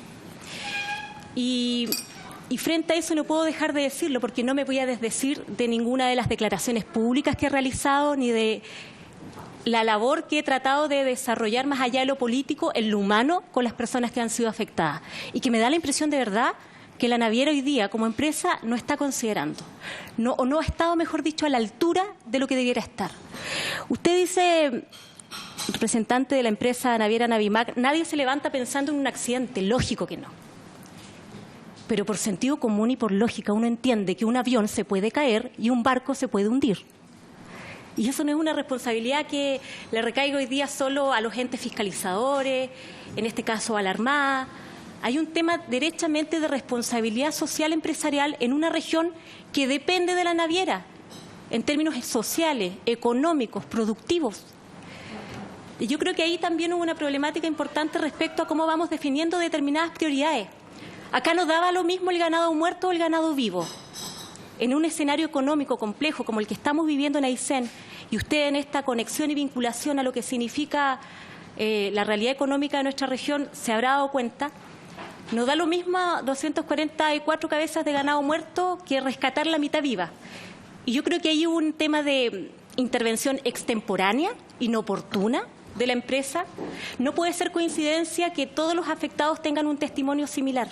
Y frente a eso no puedo dejar de decirlo, porque no me voy a desdecir de ninguna de las declaraciones públicas que he realizado, ni de la labor que he tratado de desarrollar más allá de lo político, en lo humano, con las personas que han sido afectadas, y que me da la impresión de verdad que la naviera hoy día como empresa no está considerando, o no ha estado, mejor dicho, a la altura de lo que debiera estar. Usted dice, representante de la empresa naviera Navimac, nadie se levanta pensando en un accidente, lógico que no. Pero por sentido común y por lógica uno entiende que un avión se puede caer y un barco se puede hundir. Y eso no es una responsabilidad que le recaiga hoy día solo a los entes fiscalizadores, en este caso a la Armada. Hay un tema derechamente de responsabilidad social empresarial en una región que depende de la naviera, en términos sociales, económicos, productivos. Y yo creo que ahí también hubo una problemática importante respecto a cómo vamos definiendo determinadas prioridades. Acá no daba lo mismo el ganado muerto o el ganado vivo. En un escenario económico complejo como el que estamos viviendo en Aysén, y usted en esta conexión y vinculación a lo que significa la realidad económica de nuestra región se habrá dado cuenta. Nos da lo mismo 244 cabezas de ganado muerto que rescatar la mitad viva. Y yo creo que hay un tema de intervención extemporánea, inoportuna de la empresa. No puede ser coincidencia que todos los afectados tengan un testimonio similar.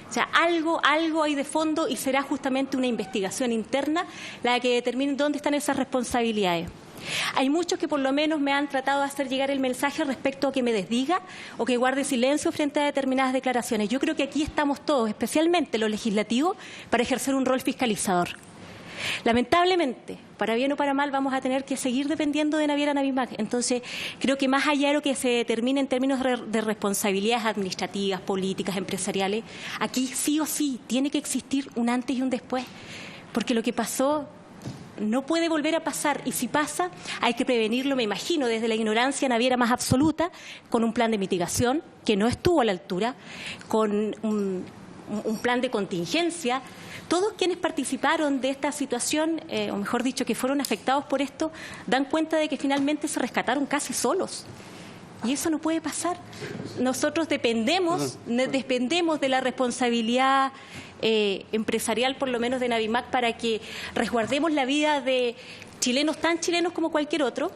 O sea, algo hay de fondo y será justamente una investigación interna la que determine dónde están esas responsabilidades. Hay muchos que por lo menos me han tratado de hacer llegar el mensaje respecto a que me desdiga o que guarde silencio frente a determinadas declaraciones. Yo creo que aquí estamos todos, especialmente los legislativos, para ejercer un rol fiscalizador. Lamentablemente, para bien o para mal, vamos a tener que seguir dependiendo de Naviera Navimac. Entonces, creo que más allá de lo que se determine en términos de responsabilidades administrativas, políticas, empresariales, aquí sí o sí tiene que existir un antes y un después, porque lo que pasó no puede volver a pasar, y si pasa hay que prevenirlo, me imagino, desde la ignorancia naviera más absoluta, con un plan de mitigación que no estuvo a la altura, con un plan de contingencia. Todos quienes participaron de esta situación, o mejor dicho, que fueron afectados por esto, dan cuenta de que finalmente se rescataron casi solos. Y eso no puede pasar. Nosotros dependemos de la responsabilidad empresarial, por lo menos de Navimac, para que resguardemos la vida de chilenos tan chilenos como cualquier otro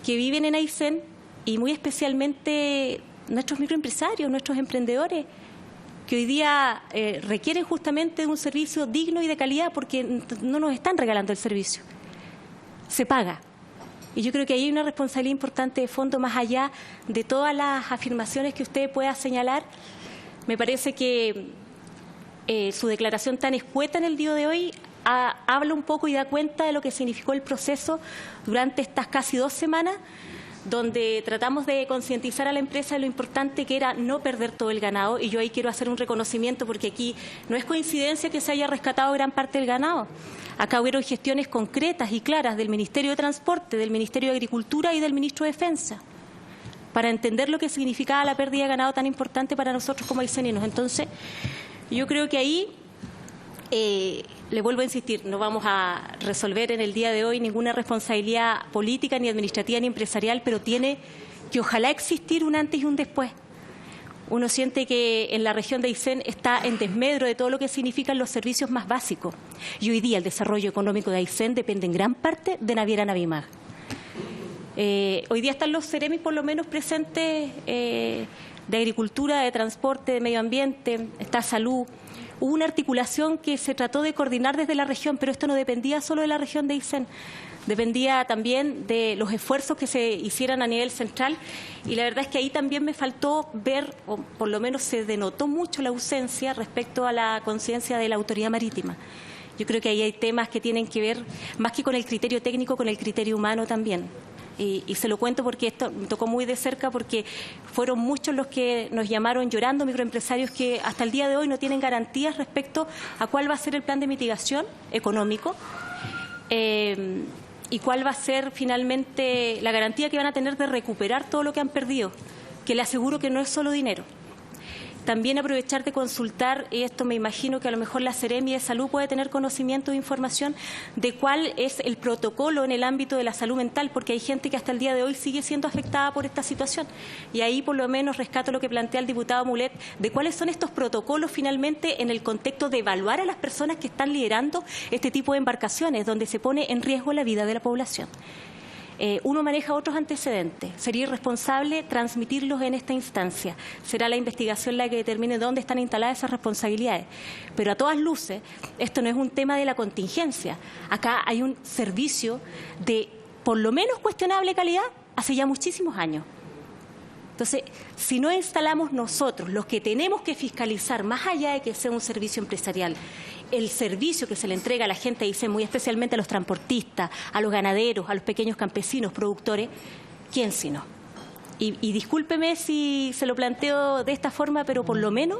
que viven en Aysén, y muy especialmente nuestros microempresarios, nuestros emprendedores, que hoy día requieren justamente de un servicio digno y de calidad, porque no nos están regalando el servicio. Se paga. Y yo creo que ahí hay una responsabilidad importante de fondo, más allá de todas las afirmaciones que usted pueda señalar. Me parece que su declaración tan escueta en el día de hoy habla un poco y da cuenta de lo que significó el proceso durante estas casi 2 semanas, donde tratamos de concientizar a la empresa de lo importante que era no perder todo el ganado. Y yo ahí quiero hacer un reconocimiento, porque aquí no es coincidencia que se haya rescatado gran parte del ganado. Acá hubieron gestiones concretas y claras del Ministerio de Transporte, del Ministerio de Agricultura y del Ministro de Defensa, para entender lo que significaba la pérdida de ganado tan importante para nosotros como ayseninos. Entonces, yo creo que ahí, le vuelvo a insistir, no vamos a resolver en el día de hoy ninguna responsabilidad política, ni administrativa, ni empresarial, pero tiene que ojalá existir un antes y un después. Uno siente que en la región de Aysén está en desmedro de todo lo que significan los servicios más básicos. Y hoy día el desarrollo económico de Aysén depende en gran parte de Naviera Navimac. Hoy día están los Ceremis por lo menos presentes, de Agricultura, de Transporte, de Medio Ambiente, está Salud. Hubo una articulación que se trató de coordinar desde la región, pero esto no dependía solo de la región de Aysén, dependía también de los esfuerzos que se hicieran a nivel central, y la verdad es que ahí también me faltó ver, o por lo menos se denotó mucho la ausencia respecto a la conciencia de la autoridad marítima. Yo creo que ahí hay temas que tienen que ver, más que con el criterio técnico, con el criterio humano también. Y se lo cuento porque esto me tocó muy de cerca, porque fueron muchos los que nos llamaron llorando, microempresarios que hasta el día de hoy no tienen garantías respecto a cuál va a ser el plan de mitigación económico y cuál va a ser finalmente la garantía que van a tener de recuperar todo lo que han perdido, que le aseguro que no es solo dinero. También aprovechar de consultar, y esto me imagino que a lo mejor la Seremi de Salud puede tener conocimiento de información de cuál es el protocolo en el ámbito de la salud mental, porque hay gente que hasta el día de hoy sigue siendo afectada por esta situación. Y ahí por lo menos rescato lo que plantea el diputado Mulet, de cuáles son estos protocolos finalmente en el contexto de evaluar a las personas que están liderando este tipo de embarcaciones, donde se pone en riesgo la vida de la población. Uno maneja otros antecedentes. Sería irresponsable transmitirlos en esta instancia. Será la investigación la que determine dónde están instaladas esas responsabilidades. Pero a todas luces, esto no es un tema de la contingencia. Acá hay un servicio de, por lo menos, cuestionable calidad hace ya muchísimos años. Entonces, si no instalamos nosotros, los que tenemos que fiscalizar, más allá de que sea un servicio empresarial, el servicio que se le entrega a la gente, dice muy especialmente a los transportistas, a los ganaderos, a los pequeños campesinos, productores, ¿quién si no? Y discúlpeme si se lo planteo de esta forma, pero por lo menos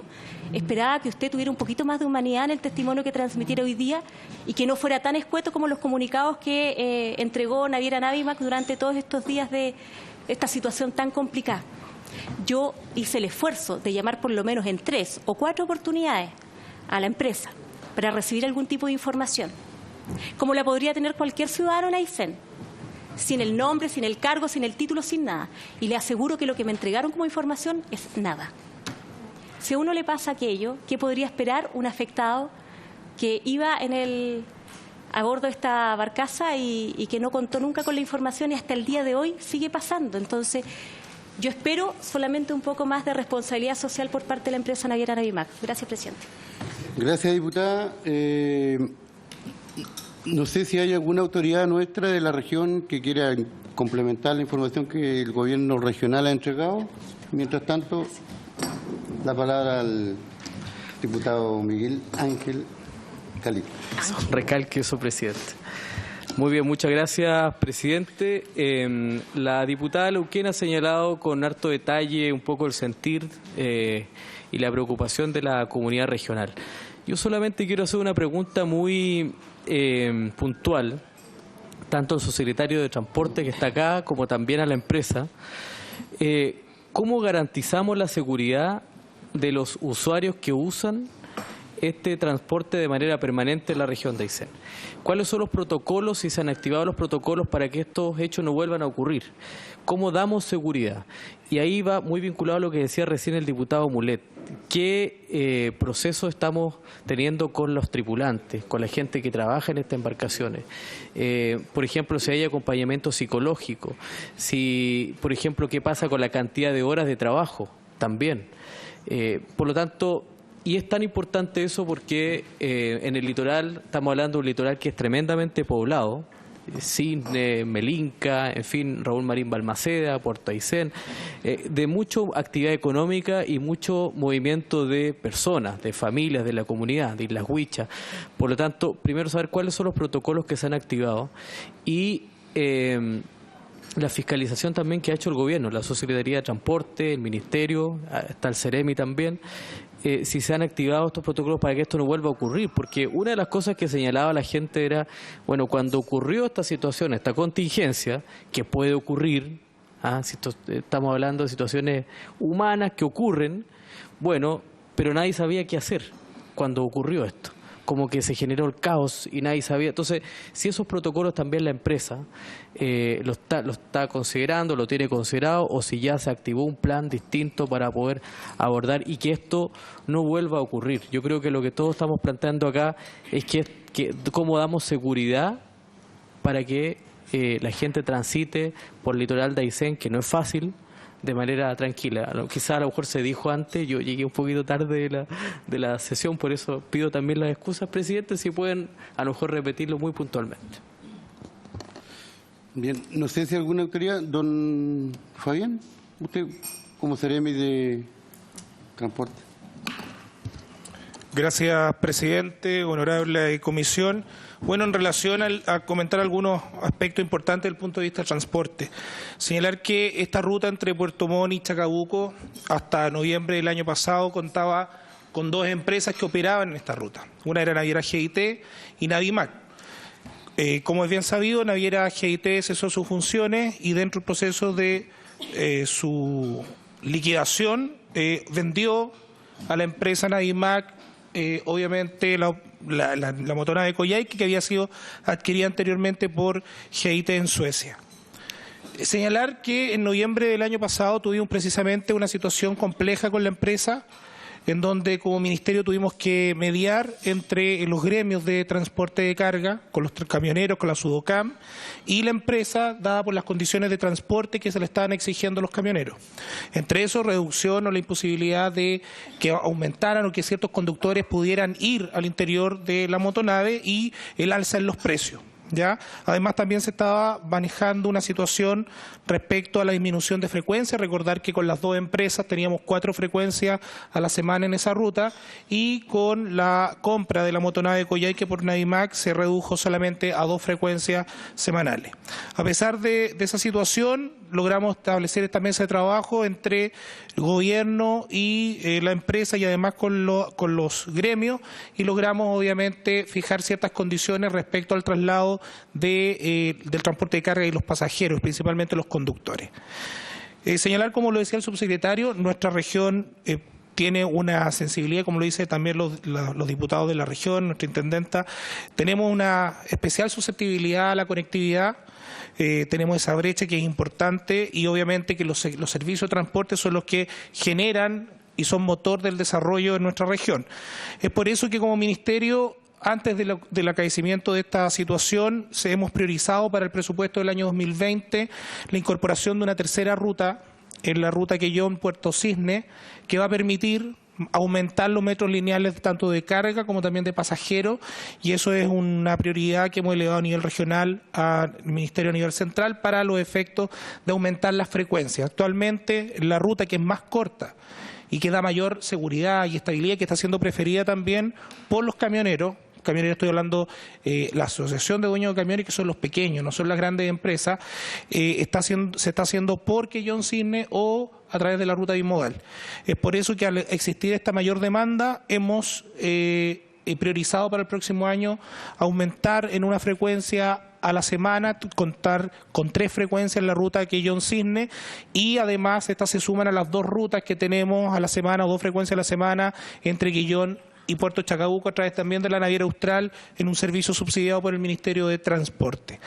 esperaba que usted tuviera un poquito más de humanidad en el testimonio que transmitiera hoy día y que no fuera tan escueto como los comunicados que entregó Naviera Navimac durante todos estos días de esta situación tan complicada. Yo hice el esfuerzo de llamar por lo menos en 3 o 4 oportunidades a la empresa para recibir algún tipo de información, como la podría tener cualquier ciudadano en Aysén, sin el nombre, sin el cargo, sin el título, sin nada. Y le aseguro que lo que me entregaron como información es nada. Si a uno le pasa aquello, ¿qué podría esperar un afectado que iba a bordo de esta barcaza y que no contó nunca con la información y hasta el día de hoy sigue pasando? Entonces, yo espero solamente un poco más de responsabilidad social por parte de la empresa Naviera Navimac. Gracias, presidente. Gracias, diputada. No sé si hay alguna autoridad nuestra de la región que quiera complementar la información que el gobierno regional ha entregado. Mientras tanto, la palabra al diputado Miguel Ángel Recalque eso, presidente. Muy bien, muchas gracias, presidente. La diputada Leuquén ha señalado con harto detalle un poco el sentir y la preocupación de la comunidad regional. Yo solamente quiero hacer una pregunta muy puntual, tanto al subsecretario de Transporte que está acá, como también a la empresa. ¿Cómo garantizamos la seguridad de los usuarios que usan este transporte de manera permanente en la región de Aysén? ¿Cuáles son los protocolos, si se han activado los protocolos para que estos hechos no vuelvan a ocurrir? ¿Cómo damos seguridad? Y ahí va muy vinculado a lo que decía recién el diputado Mulet. ¿Qué proceso estamos teniendo con los tripulantes, con la gente que trabaja en estas embarcaciones? Por ejemplo, si hay acompañamiento psicológico, si, por ejemplo, qué pasa con la cantidad de horas de trabajo también. Por lo tanto, y es tan importante eso porque en el litoral, estamos hablando de un litoral que es tremendamente poblado, Cisne, Melinca, en fin, Raúl Marín Balmaceda, Puerto Aysén, de mucha actividad económica y mucho movimiento de personas, de familias, de la comunidad, de Islas Huichas. Por lo tanto, primero saber cuáles son los protocolos que se han activado y la fiscalización también que ha hecho el gobierno, la Subsecretaría de Transporte, el Ministerio, está el Ceremi también, si se han activado estos protocolos para que esto no vuelva a ocurrir, porque una de las cosas que señalaba la gente era, bueno, cuando ocurrió esta situación, esta contingencia, que puede ocurrir, estamos hablando de situaciones humanas que ocurren, bueno, pero nadie sabía qué hacer cuando ocurrió esto. Como que se generó el caos y nadie sabía. Entonces, si esos protocolos también la empresa lo está considerando, lo tiene considerado, o si ya se activó un plan distinto para poder abordar y que esto no vuelva a ocurrir. Yo creo que lo que todos estamos planteando acá es que cómo damos seguridad para que la gente transite por el litoral de Aysén, que no es fácil, de manera tranquila. Quizá a lo mejor se dijo antes, yo llegué un poquito tarde de la sesión, por eso pido también las excusas, presidente, si pueden a lo mejor repetirlo muy puntualmente. Bien, no sé si alguna autoridad, don Fabián, usted como Ceremi de Transporte. Gracias, presidente, honorable comisión. Bueno, en relación a comentar algunos aspectos importantes desde el punto de vista del transporte. Señalar que esta ruta entre Puerto Montt y Chacabuco hasta noviembre del año pasado contaba con dos empresas que operaban en esta ruta. Una era Naviera GIT y Navimac. Como es bien sabido, Naviera GIT cesó sus funciones y dentro del proceso de su liquidación vendió a la empresa Navimac obviamente la motonave Coyhaique, que había sido adquirida anteriormente por GIT en Suecia. Señalar que en noviembre del año pasado tuvimos precisamente una situación compleja con la empresa, en donde como ministerio tuvimos que mediar entre los gremios de transporte de carga, con los camioneros, con la Sudocam, y la empresa, dada por las condiciones de transporte que se le estaban exigiendo a los camioneros. Entre eso, reducción o la imposibilidad de que aumentaran o que ciertos conductores pudieran ir al interior de la motonave y el alza en los precios. ¿Ya? Además, también se estaba manejando una situación respecto a la disminución de frecuencia. Recordar que con las dos empresas teníamos 4 frecuencias a la semana en esa ruta y con la compra de la motonave Coyhaique por Navimac se redujo solamente a 2 frecuencias semanales. A pesar de esa situación, logramos establecer esta mesa de trabajo entre el gobierno y la empresa y además con los gremios y logramos obviamente fijar ciertas condiciones respecto al traslado del transporte de carga y los pasajeros, principalmente los conductores. Señalar, como lo decía el subsecretario, nuestra región tiene una sensibilidad, como lo dice también los diputados de la región, nuestra intendenta, tenemos una especial susceptibilidad a la conectividad. Tenemos esa brecha que es importante y obviamente que los servicios de transporte son los que generan y son motor del desarrollo de nuestra región. Es por eso que como ministerio, antes del acaecimiento de esta situación, hemos priorizado para el presupuesto del año 2020 la incorporación de una tercera ruta, en la ruta Quellón-Puerto Cisne, que va a permitir aumentar los metros lineales tanto de carga como también de pasajeros, y eso es una prioridad que hemos elevado a nivel regional al Ministerio a nivel central para los efectos de aumentar las frecuencias. Actualmente la ruta que es más corta y que da mayor seguridad y estabilidad, que está siendo preferida también por los camioneros, camioneros, estoy hablando la Asociación de Dueños de Camiones, que son los pequeños, no son las grandes empresas, se está haciendo por Quellón Cisne o a través de la ruta bimodal. Es por eso que al existir esta mayor demanda hemos priorizado para el próximo año aumentar en una frecuencia a la semana, contar con 3 frecuencias en la ruta de Quellón Cisne, y además estas se suman a las 2 rutas que tenemos a la semana, o 2 frecuencias a la semana entre Quellón y Puerto Chacabuco, a través también de la Naviera Austral, en un servicio subsidiado por el Ministerio de Transporte.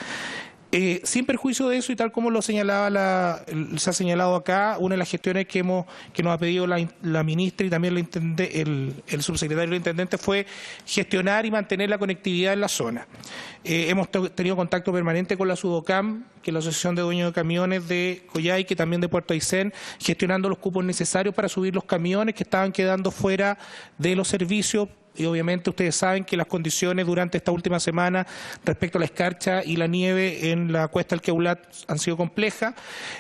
Sin perjuicio de eso, y tal como lo señalaba se ha señalado acá, una de las gestiones que nos ha pedido la ministra y también el subsecretario del intendente fue gestionar y mantener la conectividad en la zona. Hemos tenido contacto permanente con la Sudocam, que es la Asociación de Dueños de Camiones de Coyhaique, también de Puerto Aysén, gestionando los cupos necesarios para subir los camiones que estaban quedando fuera de los servicios. Y obviamente ustedes saben que las condiciones durante esta última semana respecto a la escarcha y la nieve en la cuesta del Queulat han sido complejas.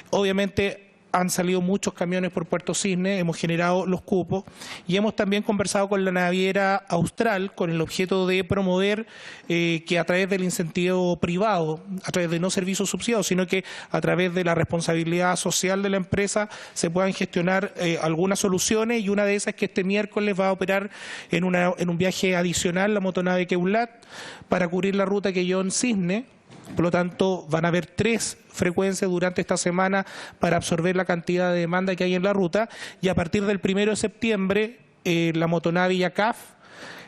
Obviamente han salido muchos camiones por Puerto Cisne, hemos generado los cupos y hemos también conversado con la Naviera Austral con el objeto de promover que a través del incentivo privado, a través de no servicios subsidiados, sino que a través de la responsabilidad social de la empresa se puedan gestionar algunas soluciones, y una de esas es que este miércoles va a operar en un viaje adicional la motonave Queulat para cubrir la ruta Quellón Cisne. Por lo tanto, van a haber 3 frecuencias durante esta semana para absorber la cantidad de demanda que hay en la ruta, y a partir del 1 de septiembre la motonave Yacaf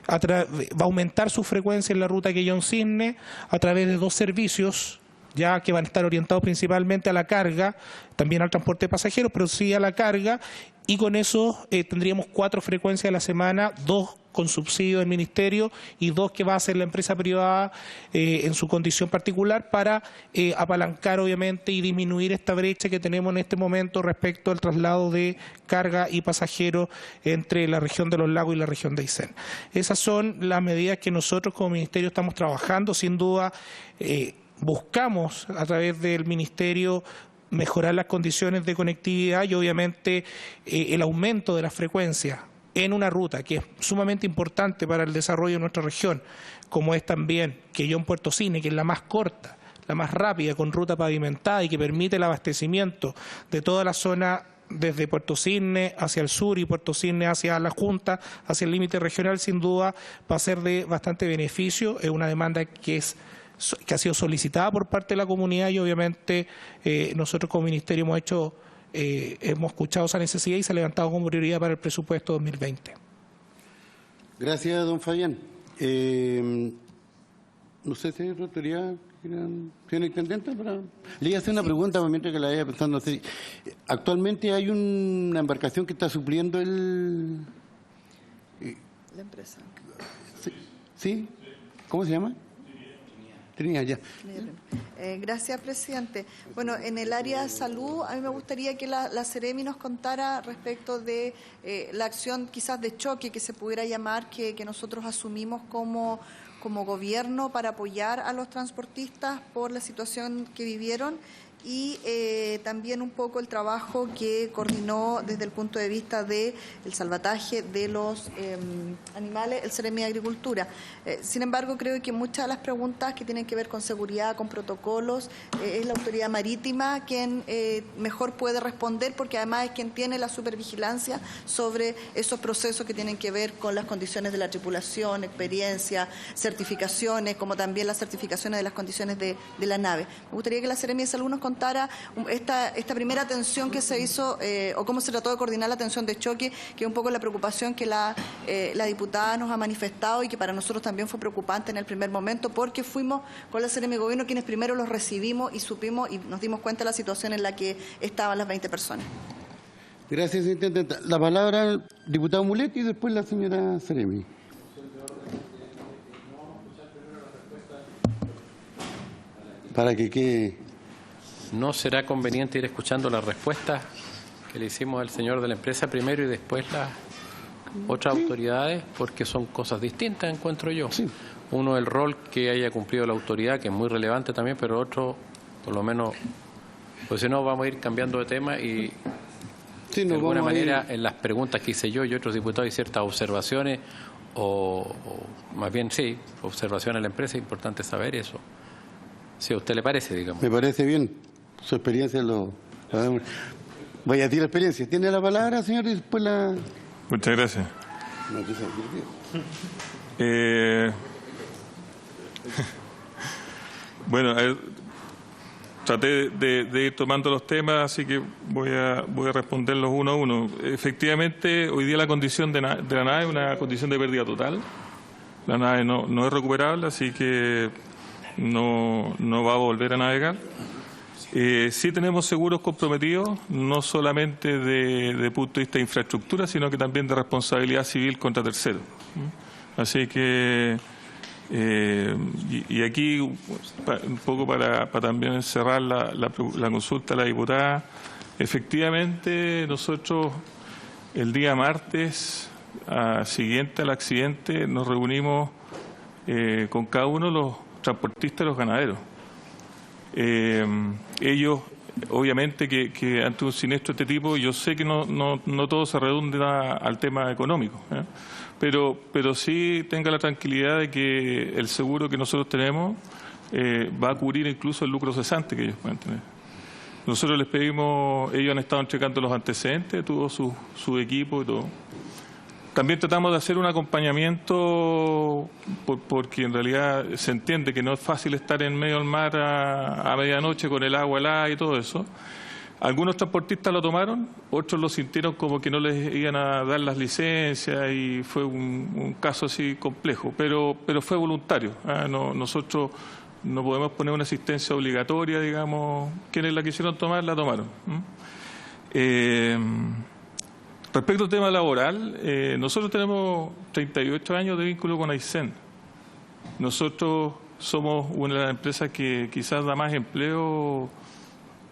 va a aumentar su frecuencia en la ruta Quellón Cisne a través de 2 servicios, ya que van a estar orientados principalmente a la carga, también al transporte de pasajeros, pero sí a la carga, y con eso tendríamos 4 frecuencias a la semana, 2 con subsidio del Ministerio y 2 que va a hacer la empresa privada en su condición particular, para apalancar obviamente y disminuir esta brecha que tenemos en este momento respecto al traslado de carga y pasajeros entre la región de los lagos y la región de Aysén. Esas son las medidas que nosotros como Ministerio estamos trabajando. Sin duda buscamos a través del Ministerio mejorar las condiciones de conectividad y obviamente el aumento de la frecuencia en una ruta que es sumamente importante para el desarrollo de nuestra región, como es también Quellón Puerto Cisne, que es la más corta, la más rápida, con ruta pavimentada y que permite el abastecimiento de toda la zona desde Puerto Cisne hacia el sur y Puerto Cisne hacia la Junta, hacia el límite regional. Sin duda va a ser de bastante beneficio. Es una demanda que ha sido solicitada por parte de la comunidad y obviamente nosotros como Ministerio hemos escuchado esa necesidad y se ha levantado como prioridad para el presupuesto 2020. Gracias, don Fabián. No sé si hay otra autoridad, señor intendente, le iba a hacer una pregunta mientras que la vaya pensando. Actualmente hay una embarcación que está supliendo la empresa. ¿Sí? ¿Cómo se llama? Ya. Gracias, presidente. Bueno, en el área de salud, a mí me gustaría que la Seremi nos contara respecto de la acción quizás de choque que se pudiera llamar, que nosotros asumimos como gobierno para apoyar a los transportistas por la situación que vivieron, y también un poco el trabajo que coordinó desde el punto de vista del salvataje de los animales el Seremi de Agricultura. Sin embargo, creo que muchas de las preguntas que tienen que ver con seguridad, con protocolos, es la autoridad marítima quien mejor puede responder, porque además es quien tiene la supervigilancia sobre esos procesos que tienen que ver con las condiciones de la tripulación, experiencia, certificaciones, como también las certificaciones de las condiciones de la nave. Me gustaría que la Seremi de Salud nos contara esta primera atención que se hizo o cómo se trató de coordinar la atención de choque, que es un poco la preocupación que la diputada nos ha manifestado y que para nosotros también fue preocupante en el primer momento, porque fuimos con la Seremi de Gobierno quienes primero los recibimos y supimos y nos dimos cuenta de la situación en la que estaban las 20 personas. Gracias, intendente. La palabra al diputado Mulet y después la señora Seremi. Para que quede. ¿No será conveniente ir escuchando las respuestas que le hicimos al señor de la empresa primero y después las otras autoridades? Porque son cosas distintas, encuentro yo. Sí. Uno, el rol que haya cumplido la autoridad, que es muy relevante también, pero otro, por lo menos, pues si no, vamos a ir cambiando de tema y de alguna manera en las preguntas que hice yo y otros diputados hay ciertas observaciones o más bien sí, observación a la empresa, es importante saber eso. Si a usted le parece, digamos. Me parece bien. Su experiencia lo... Voy a decir la experiencia. ¿Tiene la palabra, señor? Y después la... Muchas gracias. Bueno, traté de ir tomando los temas, así que voy a responderlos uno a uno. Efectivamente, hoy día la condición de la nave es una condición de pérdida total. La nave no es recuperable, así que no va a volver a navegar. Sí tenemos seguros comprometidos, no solamente de punto de vista de infraestructura, sino que también de responsabilidad civil contra terceros. Así que, y aquí un poco para también cerrar la consulta a la diputada, efectivamente nosotros el día martes siguiente al accidente nos reunimos con cada uno de los transportistas y los ganaderos. Ellos, obviamente, que ante un siniestro de este tipo, yo sé que no todo se redunda al tema económico, pero sí tenga la tranquilidad de que el seguro que nosotros tenemos va a cubrir incluso el lucro cesante que ellos pueden tener. Nosotros les pedimos, ellos han estado checando los antecedentes, tuvo su equipo y todo. También tratamos de hacer un acompañamiento porque en realidad se entiende que no es fácil estar en medio del mar a medianoche con el agua helada y todo eso. Algunos transportistas lo tomaron, otros lo sintieron como que no les iban a dar las licencias y fue un caso así complejo, pero fue voluntario. Nosotros no podemos poner una asistencia obligatoria, digamos, quienes la quisieron tomar, la tomaron. Respecto al tema laboral, nosotros tenemos 38 años de vínculo con Aysén. Nosotros somos una de las empresas que quizás da más empleo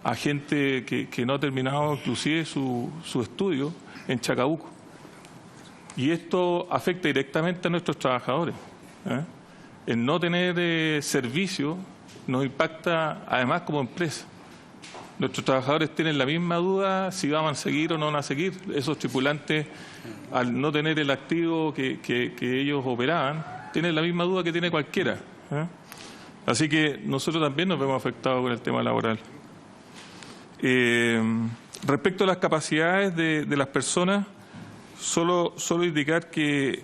a gente que no ha terminado inclusive su estudio en Chacabuco. Y esto afecta directamente a nuestros trabajadores. El no tener servicio nos impacta además como empresa. Nuestros trabajadores tienen la misma duda si van a seguir o no van a seguir. Esos tripulantes, al no tener el activo que ellos operaban, tienen la misma duda que tiene cualquiera. Así que nosotros también nos vemos afectados con el tema laboral. Respecto a las capacidades de las personas, solo indicar que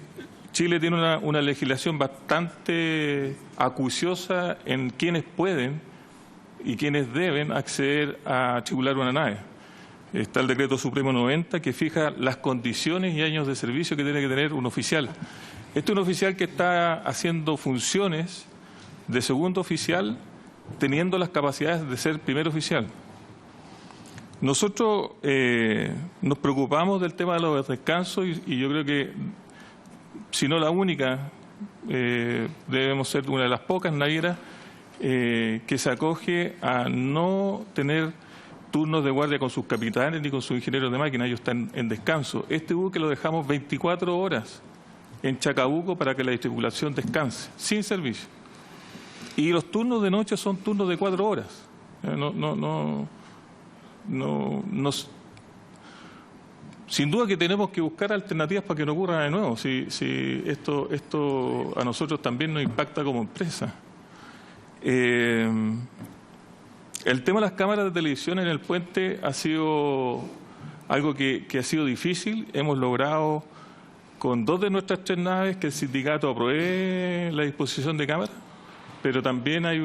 Chile tiene una legislación bastante acuciosa en quienes pueden y quienes deben acceder a tripular una nave. Está el Decreto Supremo 90 que fija las condiciones y años de servicio que tiene que tener un oficial. Este es un oficial que está haciendo funciones de segundo oficial teniendo las capacidades de ser primer oficial. Nosotros nos preocupamos del tema de los descansos y yo creo que, si no la única, debemos ser una de las pocas navieras que se acoge a no tener turnos de guardia con sus capitanes ni con sus ingenieros de máquina. Ellos están en descanso. Este buque lo dejamos 24 horas en Chacabuco para que la tripulación descanse, sin servicio. Y los turnos de noche son turnos de 4 horas. Sin duda que tenemos que buscar alternativas para que no ocurra de nuevo. Si esto a nosotros también nos impacta como empresa. El tema de las cámaras de televisión en el puente ha sido algo que ha sido difícil. Hemos logrado con 2 de nuestras 3 naves que el sindicato apruebe la disposición de cámaras, pero también hay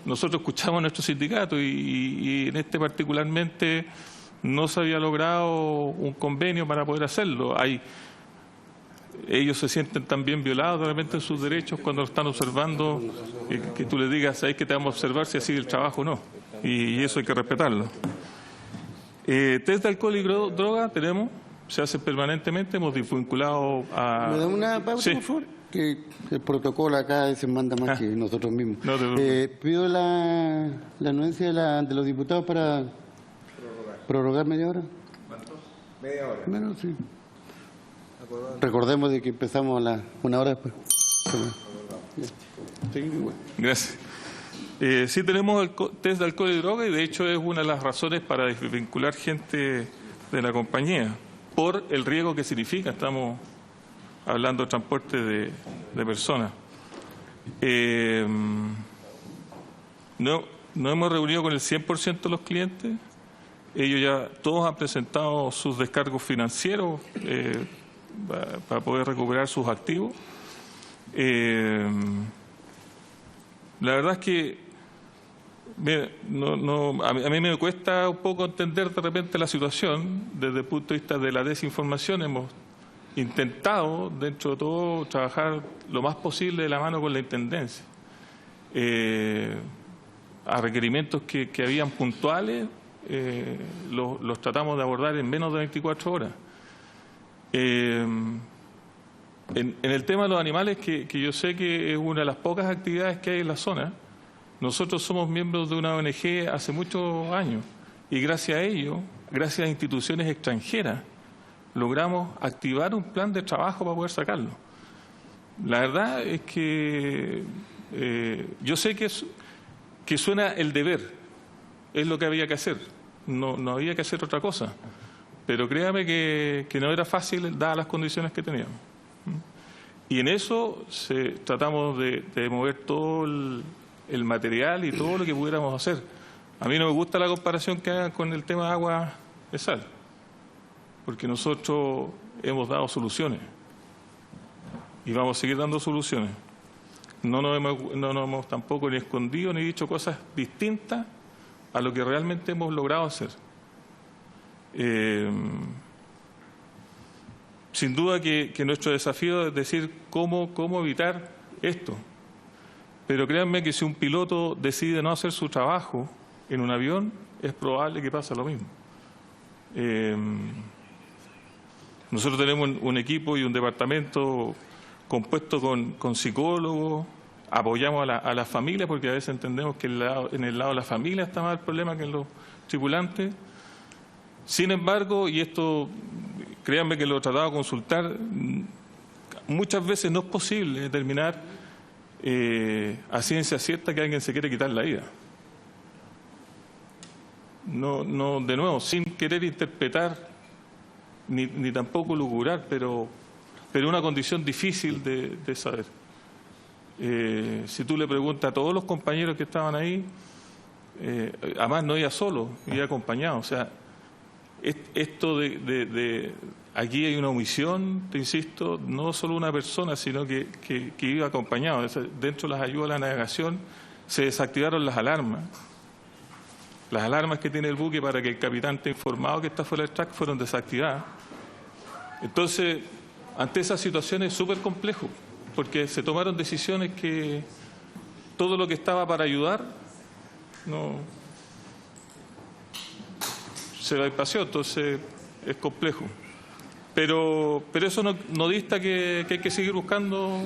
nosotros escuchamos a nuestro sindicato y en este particularmente no se había logrado un convenio para poder hacerlo. Ellos se sienten también violados realmente en sus derechos cuando lo están observando, que tú les digas, ¿sabes que te vamos a observar si así el trabajo o no? Y eso hay que respetarlo. Test de alcohol y droga tenemos, se hace permanentemente, hemos desvinculado a... ¿Me da una pausa, sí, por favor? Que el protocolo acá se manda más que nosotros mismos. No pido la anuencia de los diputados para prorrogar media hora. ¿Cuánto? Media hora. Menos, sí. Recordemos de que empezamos a una hora después. Gracias. Sí tenemos el test de alcohol y droga y de hecho es una de las razones para desvincular gente de la compañía por el riesgo que significa. hablando de transporte de personas. No hemos reunido con el 100% de los clientes. Ellos ya todos han presentado sus descargos financieros para poder recuperar sus activos. La verdad es que a mí me cuesta un poco entender de repente la situación desde el punto de vista de la desinformación. Hemos intentado, dentro de todo, trabajar lo más posible de la mano con la Intendencia. A requerimientos que habían puntuales, los tratamos de abordar en menos de 24 horas. En el tema de los animales, que yo sé que es una de las pocas actividades que hay en la zona, nosotros somos miembros de una ONG hace muchos años y gracias a ello, gracias a instituciones extranjeras, logramos activar un plan de trabajo para poder sacarlo. La verdad es que yo sé que suena el deber, es lo que había que hacer, no había que hacer otra cosa, pero créame que no era fácil dadas las condiciones que teníamos. Y en eso tratamos de mover todo el material y todo lo que pudiéramos hacer. A mí no me gusta la comparación que hagan con el tema de agua de sal, porque nosotros hemos dado soluciones y vamos a seguir dando soluciones. No nos hemos tampoco ni escondido ni dicho cosas distintas a lo que realmente hemos logrado hacer. Sin duda que nuestro desafío es decir cómo evitar esto. Pero créanme que si un piloto decide no hacer su trabajo en un avión, es probable que pase lo mismo. Nosotros tenemos un equipo y un departamento compuesto con psicólogos, apoyamos a las familias porque a veces entendemos que en el lado de la familia está más el problema que en los tripulantes. Sin embargo, y esto créanme que lo he tratado de consultar, muchas veces no es posible determinar a ciencia cierta que alguien se quiere quitar la vida. No, de nuevo, sin querer interpretar ni tampoco lucurar, pero una condición difícil de saber. Si tú le preguntas a todos los compañeros que estaban ahí, además no iba solo, iba acompañado. O sea, esto aquí hay una omisión, te insisto, no solo una persona, sino que iba acompañado. Dentro de las ayudas a la navegación se desactivaron las alarmas. Las alarmas que tiene el buque para que el capitán esté informado que está fuera del track fueron desactivadas. Entonces, ante esa situación es súper complejo, porque se tomaron decisiones que todo lo que estaba para ayudar no se bypassó, entonces es complejo. Pero eso no dista que hay que seguir buscando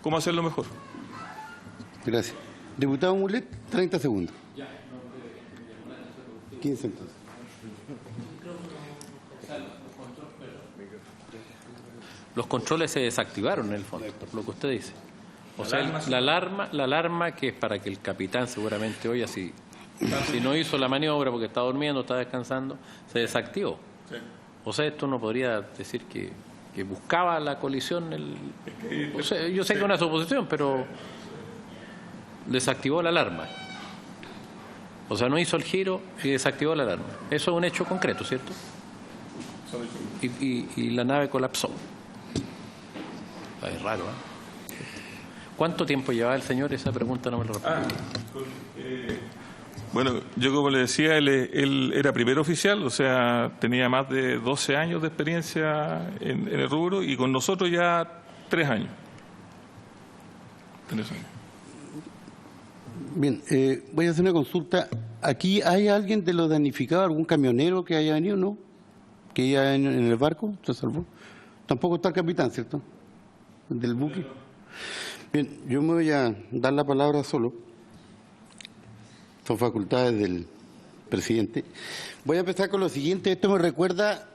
cómo hacerlo mejor. Gracias. Diputado Mulet, 30 segundos. 15 entonces. Los controles se desactivaron en el fondo, por lo que usted dice. O sea, la alarma que es para que el capitán seguramente hoy así, si no hizo la maniobra porque está durmiendo, está descansando, se desactivó. Sí. O sea, esto no podría decir que buscaba la colisión. O sea, yo sé que es una suposición, pero desactivó la alarma. O sea, no hizo el giro y desactivó la alarma. Eso es un hecho concreto, ¿cierto? Y la nave colapsó. Es raro, ¿eh? ¿Cuánto tiempo llevaba el señor? Esa pregunta no me lo responde. Bueno, yo como le decía, él era primer oficial, o sea, tenía más de 12 años de experiencia en el rubro y con nosotros ya 3 años. 3 años. Bien, voy a hacer una consulta. ¿Aquí hay alguien de los damnificados, algún camionero que haya venido, no? ¿Que iba en el barco? ¿Se salvó? Tampoco está el capitán, ¿cierto? Del buque. Bien, yo me voy a dar la palabra solo. Son facultades del presidente. Voy a empezar con lo siguiente. Esto me recuerda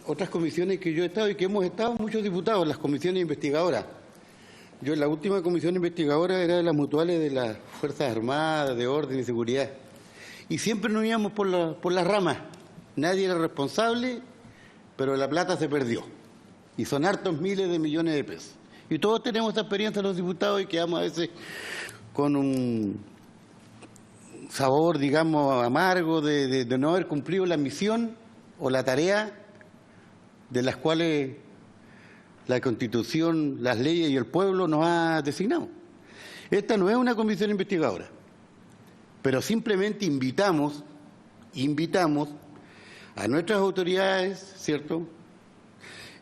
otras comisiones que yo he estado y que hemos estado muchos diputados, las comisiones investigadoras. Yo en la última comisión investigadora era de las mutuales de las Fuerzas Armadas, de Orden y Seguridad. Y siempre nos íbamos por las ramas. Nadie era responsable, pero la plata se perdió. Y son hartos miles de millones de pesos. Y todos tenemos esta experiencia los diputados y quedamos a veces con un sabor, digamos, amargo de no haber cumplido la misión o la tarea de las cuales la Constitución, las leyes y el pueblo nos ha designado. Esta no es una comisión investigadora, pero simplemente invitamos a nuestras autoridades, ¿cierto?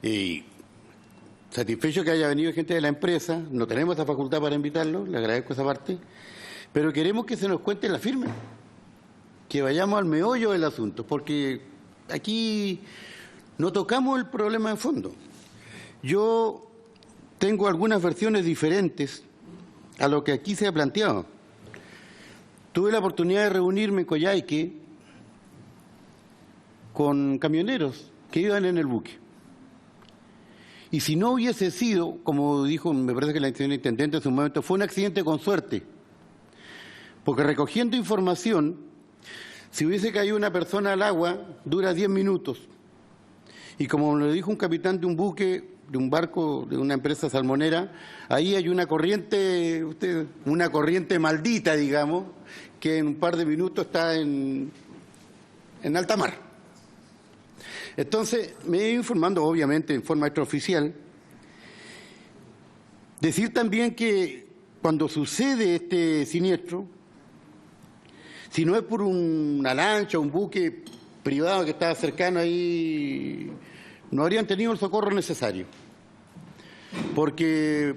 Y satisfecho que haya venido gente de la empresa, no tenemos esa facultad para invitarlo, le agradezco esa parte, pero queremos que se nos cuente la firme, que vayamos al meollo del asunto, porque aquí no tocamos el problema de fondo. Yo tengo algunas versiones diferentes a lo que aquí se ha planteado. Tuve la oportunidad de reunirme en Coyhaique con camioneros que iban en el buque. Y si no hubiese sido, como dijo, me parece que la señora intendente en su momento, fue un accidente con suerte. Porque recogiendo información, si hubiese caído una persona al agua, dura 10 minutos. Y como lo dijo un capitán de un buque, de un barco, de una empresa salmonera, ahí hay una corriente, una corriente maldita, digamos, que en un par de minutos está en alta mar. Entonces, me he ido informando, obviamente, en forma extraoficial. Decir también que cuando sucede este siniestro, si no es por una lancha o un buque privado que estaba cercano ahí, no habrían tenido el socorro necesario. Porque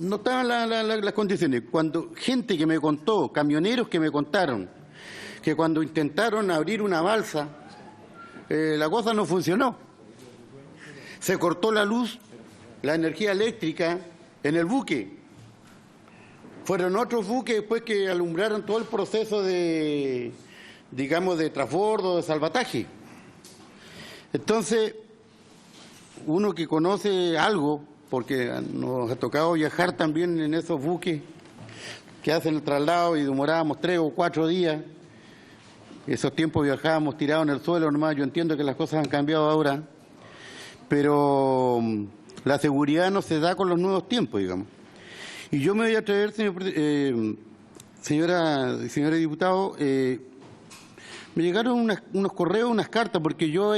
no estaban las condiciones. Cuando gente que me contó, camioneros que me contaron, que cuando intentaron abrir una balsa, la cosa no funcionó. Se cortó la luz, la energía eléctrica en el buque. Fueron otros buques después que alumbraron todo el proceso de, digamos, de transbordo, de salvataje. Entonces, uno que conoce algo, porque nos ha tocado viajar también en esos buques que hacen el traslado y demorábamos 3 o 4 días, esos tiempos viajábamos tirados en el suelo nomás. Yo entiendo que las cosas han cambiado ahora, pero la seguridad no se da con los nuevos tiempos, digamos. Y yo me voy a atrever, señora diputado, me llegaron unos correos, unas cartas, porque yo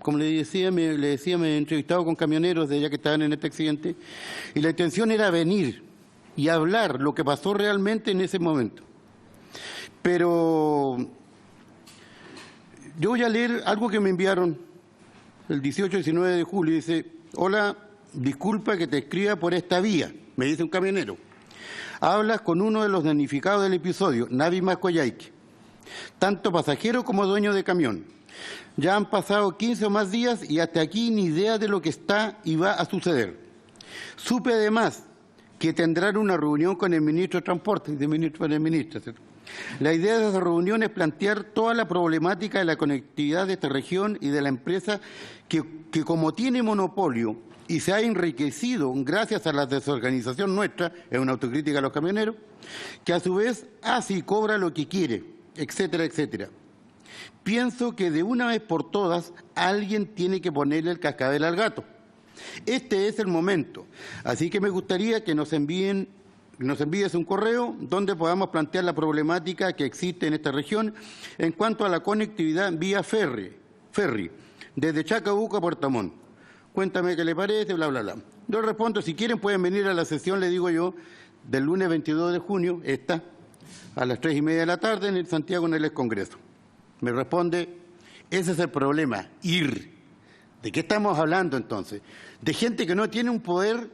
como le decía, me he entrevistado con camioneros de allá que estaban en este accidente, y la intención era venir y hablar lo que pasó realmente en ese momento. Pero yo voy a leer algo que me enviaron el 18-19 de julio. Dice: hola, disculpa que te escriba por esta vía, me dice un camionero. Hablas con uno de los damnificados del episodio, Navi Coyhaique, tanto pasajero como dueño de camión. Ya han pasado 15 o más días y hasta aquí ni idea de lo que está y va a suceder. Supe además que tendrán una reunión con el ministro de Transporte, ¿cierto? La idea de esa reunión es plantear toda la problemática de la conectividad de esta región y de la empresa que como tiene monopolio y se ha enriquecido gracias a la desorganización nuestra, es una autocrítica a los camioneros, que a su vez hace y cobra lo que quiere, etcétera, etcétera. Pienso que de una vez por todas alguien tiene que ponerle el cascabel al gato. Este es el momento, así que me gustaría que nos envíes un correo donde podamos plantear la problemática que existe en esta región en cuanto a la conectividad vía ferry, desde Chacabuco a Puerto Montt. Cuéntame qué le parece, bla, bla, bla. Yo respondo, si quieren pueden venir a la sesión, le digo yo, del lunes 22 de junio, a las 3:30 de la tarde en el Santiago, en el Ex Congreso. Me responde, ese es el problema, ir. ¿De qué estamos hablando entonces? De gente que no tiene un poder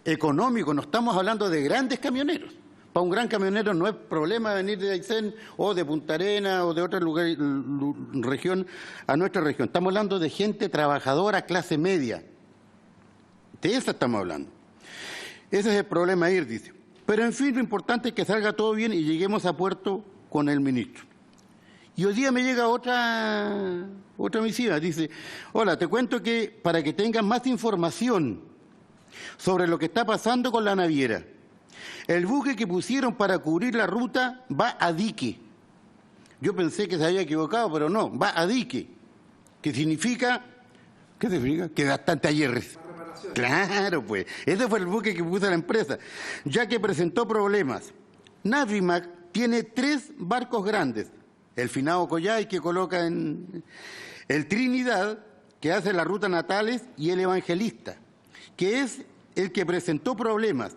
económico, no estamos hablando de grandes camioneros. Para un gran camionero no es problema venir de Aysén o de Punta Arenas o de otra región a nuestra región. Estamos hablando de gente trabajadora, clase media. De eso estamos hablando. Ese es el problema, ir, dice. Pero en fin, lo importante es que salga todo bien y lleguemos a puerto con el ministro. Y hoy día me llega otra misiva, dice, hola, te cuento que para que tengas más información sobre lo que está pasando con la naviera, el buque que pusieron para cubrir la ruta va a dique. Yo pensé que se había equivocado, pero no, va a dique, que significa ¿Qué significa? Que bastante ayer. Claro, pues. Ese fue el buque que puso la empresa, ya que presentó problemas. Navimac tiene 3 barcos grandes. El finado Collay, que coloca en el Trinidad, que hace la ruta Natales, y el Evangelista, que es el que presentó problemas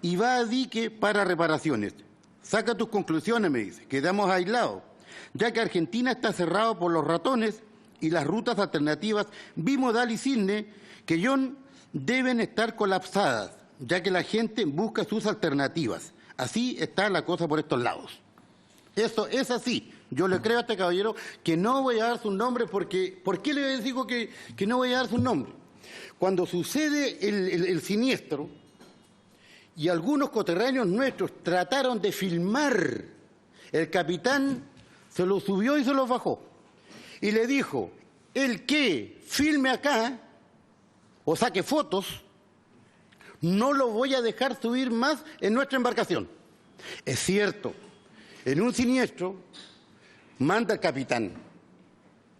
y va a dique para reparaciones. Saca tus conclusiones, me dice. Quedamos aislados, ya que Argentina está cerrado por los ratones y las rutas alternativas bimodal y cisne que deben estar colapsadas, ya que la gente busca sus alternativas. Así está la cosa por estos lados. Eso es así. Yo le creo a este caballero que no voy a dar su nombre porque... ¿Por qué le digo que no voy a dar su nombre? Cuando sucede el siniestro y algunos coterráneos nuestros trataron de filmar, el capitán se lo subió y se lo bajó. Y le dijo, el que filme acá o saque fotos, no lo voy a dejar subir más en nuestra embarcación. Es cierto, en un siniestro manda el capitán.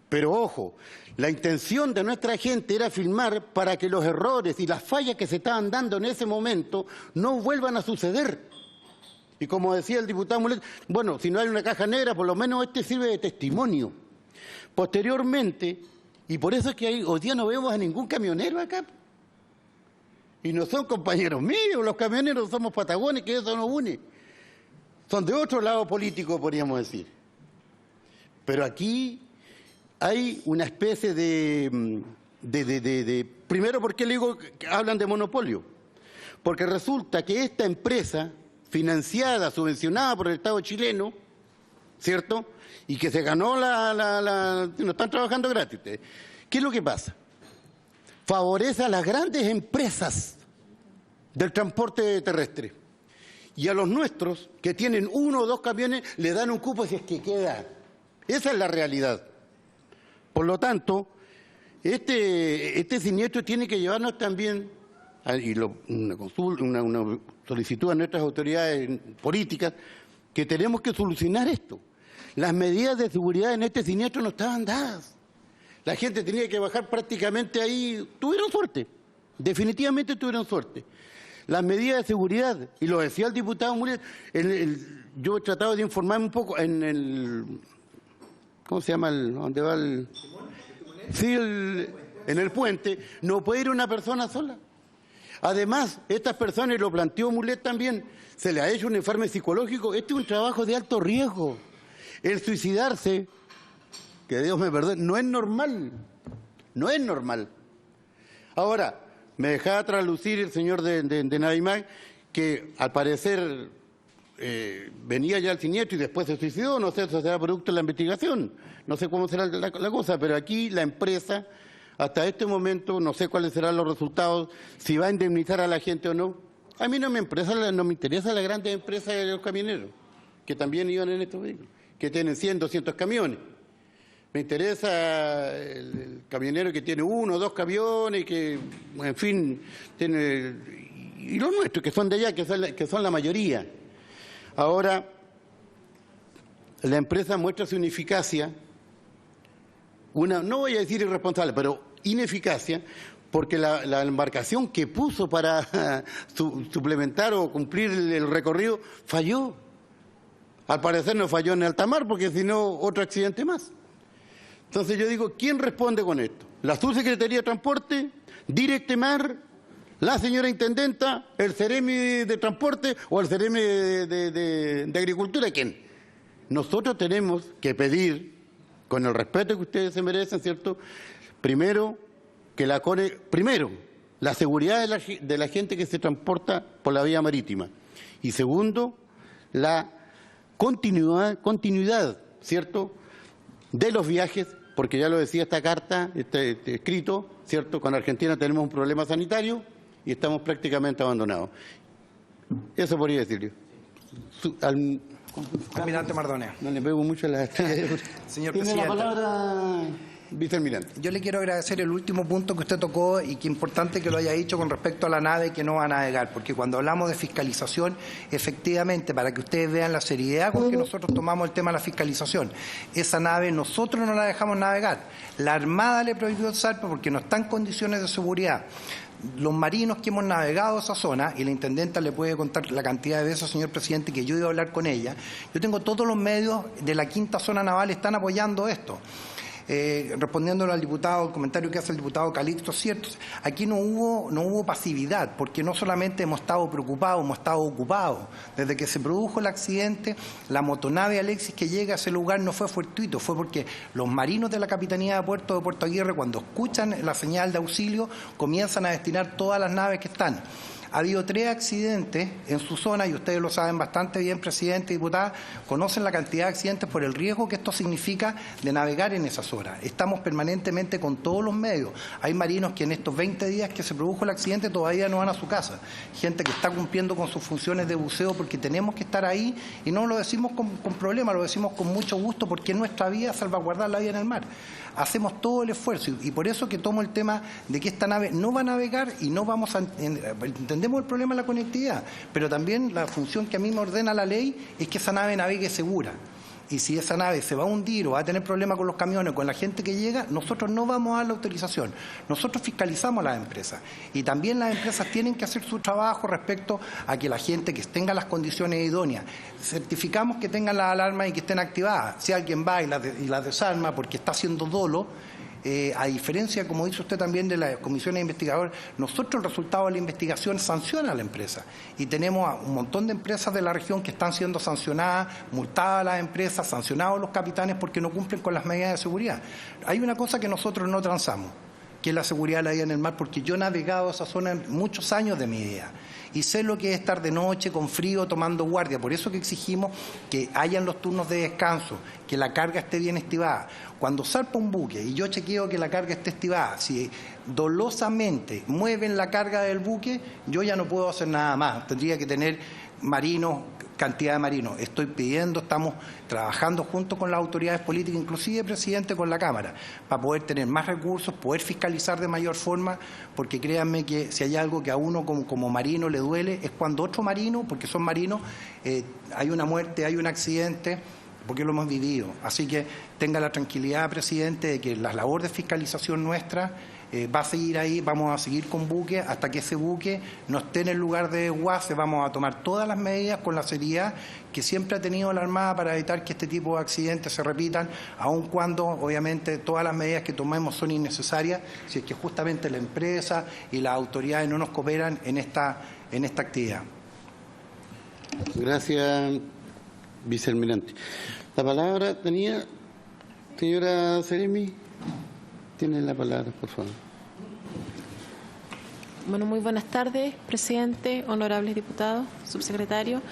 Pero ojo, la intención de nuestra gente era filmar para que los errores y las fallas que se estaban dando en ese momento no vuelvan a suceder. Y como decía el diputado Mulet, bueno, si no hay una caja negra, por lo menos este sirve de testimonio. Posteriormente, y por eso es que hoy día no vemos a ningún camionero acá. Y no son compañeros míos, los camioneros somos patagones, que eso nos une. Son de otro lado político, podríamos decir. Pero aquí hay una especie de primero, ¿por qué le digo que hablan de monopolio? Porque resulta que esta empresa, financiada, subvencionada por el Estado chileno, ¿cierto?, y que se ganó no están trabajando gratis. ¿Qué es lo que pasa? Favorece a las grandes empresas del transporte terrestre. Y a los nuestros, que tienen 1 o 2 camiones, le dan un cupo si es que queda. Esa es la realidad. Por lo tanto, este siniestro tiene que llevarnos también, una solicitud a nuestras autoridades políticas, que tenemos que solucionar esto. Las medidas de seguridad en este siniestro no estaban dadas. La gente tenía que bajar prácticamente ahí. Tuvieron suerte, definitivamente tuvieron suerte. Las medidas de seguridad, y lo decía el diputado Mulet, yo he tratado de informarme un poco ¿cómo se llama? ¿Dónde va el...? Sí, en el puente, no puede ir una persona sola. Además, estas personas, y lo planteó Mulet también, se le ha hecho un informe psicológico. Este es un trabajo de alto riesgo. El suicidarse, que Dios me perdone, no es normal. No es normal. Ahora, me dejaba traslucir el señor de Navimac, que al parecer venía ya al siniestro y después se suicidó. No sé, eso será producto de la investigación. No sé cómo será la cosa, pero aquí la empresa, hasta este momento, no sé cuáles serán los resultados, si va a indemnizar a la gente o no. A mí no me interesa la grandes empresas de los camioneros, que también iban en estos vehículos, que tienen 100, 200 camiones. Me interesa el camionero que tiene 1 o 2 camiones, que, en fin, tiene... Y los nuestros, que son de allá, que son la mayoría. Ahora, la empresa muestra su ineficacia, no voy a decir irresponsable, pero ineficacia, porque la embarcación que puso para suplementar o cumplir el recorrido falló. Al parecer no falló en alta mar, porque si no, otro accidente más. Entonces yo digo, ¿quién responde con esto? ¿La Subsecretaría de Transporte? ¿Directemar? ¿La señora Intendenta? ¿El Ceremi de Transporte? ¿O el Ceremi de Agricultura? ¿Quién? Nosotros tenemos que pedir, con el respeto que ustedes se merecen, ¿cierto? Primero, la seguridad de la gente que se transporta por la vía marítima. Y segundo, la continuidad, ¿cierto?, de los viajes, porque ya lo decía esta carta, este escrito, ¿cierto? Con Argentina tenemos un problema sanitario y estamos prácticamente abandonados. Eso podría decirle. Almirante Mardonea. No le pego mucho a la... Señor Tiene presidente. la palabra... Vicealmirante. Yo le quiero agradecer el último punto que usted tocó y que es importante que lo haya dicho con respecto a la nave que no va a navegar, porque cuando hablamos de fiscalización, efectivamente, para que ustedes vean la seriedad con que nosotros tomamos el tema de la fiscalización, esa nave nosotros no la dejamos navegar. La Armada le prohibió el zarpe porque no está en condiciones de seguridad. Los marinos que hemos navegado esa zona, y la intendenta le puede contar la cantidad de veces, señor presidente, que yo iba a hablar con ella, yo tengo todos los medios de la quinta zona naval están apoyando esto. Respondiéndole al diputado, el comentario que hace el diputado Calixto, cierto, aquí no hubo pasividad, porque no solamente hemos estado preocupados, hemos estado ocupados. Desde que se produjo el accidente, la motonave Alexis que llega a ese lugar no fue fortuito, fue porque los marinos de la Capitanía de Puerto Aguirre, cuando escuchan la señal de auxilio, comienzan a destinar todas las naves que están. Ha habido 3 accidentes en su zona y ustedes lo saben bastante bien, presidente y diputada, conocen la cantidad de accidentes por el riesgo que esto significa de navegar en esa zona. Estamos permanentemente con todos los medios. Hay marinos que en estos 20 días que se produjo el accidente todavía no van a su casa. Gente que está cumpliendo con sus funciones de buceo porque tenemos que estar ahí y no lo decimos con problema, lo decimos con mucho gusto porque es nuestra vida salvaguardar la vida en el mar. Hacemos todo el esfuerzo y por eso que tomo el tema de que esta nave no va a navegar y no vamos a... Entendemos el problema de la conectividad, pero también la función que a mí me ordena la ley es que esa nave navegue segura. Y si esa nave se va a hundir o va a tener problemas con los camiones, con la gente que llega, nosotros no vamos a dar la autorización. Nosotros fiscalizamos a las empresas. Y también las empresas tienen que hacer su trabajo respecto a que la gente que tenga las condiciones idóneas, certificamos que tengan las alarmas y que estén activadas. Si alguien va y las desarma porque está haciendo dolo, a diferencia, como dice usted también, de las comisiones investigadoras, nosotros el resultado de la investigación sanciona a la empresa. Y tenemos a un montón de empresas de la región que están siendo sancionadas, multadas las empresas, sancionados los capitanes porque no cumplen con las medidas de seguridad. Hay una cosa que nosotros no transamos, que es la seguridad de la vida en el mar, porque yo he navegado esa zona en muchos años de mi vida. Y sé lo que es estar de noche, con frío, tomando guardia. Por eso que exigimos que hayan los turnos de descanso, que la carga esté bien estibada. Cuando zarpa un buque y yo chequeo que la carga esté estibada, si dolosamente mueven la carga del buque, yo ya no puedo hacer nada más. Tendría que tener marinos, cantidad de marinos. Estoy pidiendo, estamos trabajando junto con las autoridades políticas, inclusive, presidente, con la Cámara, para poder tener más recursos, poder fiscalizar de mayor forma, porque créanme que si hay algo que a uno como marino le duele, es cuando otro marino, porque son marinos, hay una muerte, hay un accidente, porque lo hemos vivido. Así que tenga la tranquilidad, presidente, de que la labor de fiscalización nuestra va a seguir ahí, vamos a seguir con buques hasta que ese buque no esté en el lugar de desguace. Vamos a tomar todas las medidas con la seriedad que siempre ha tenido la Armada para evitar que este tipo de accidentes se repitan, aun cuando obviamente todas las medidas que tomemos son innecesarias, si es que justamente la empresa y las autoridades no nos cooperan en esta actividad. Gracias, vicealmirante. La palabra tenía señora Seremi. Tiene la palabra, por favor. Bueno, muy buenas tardes, presidente, honorables diputados, subsecretario.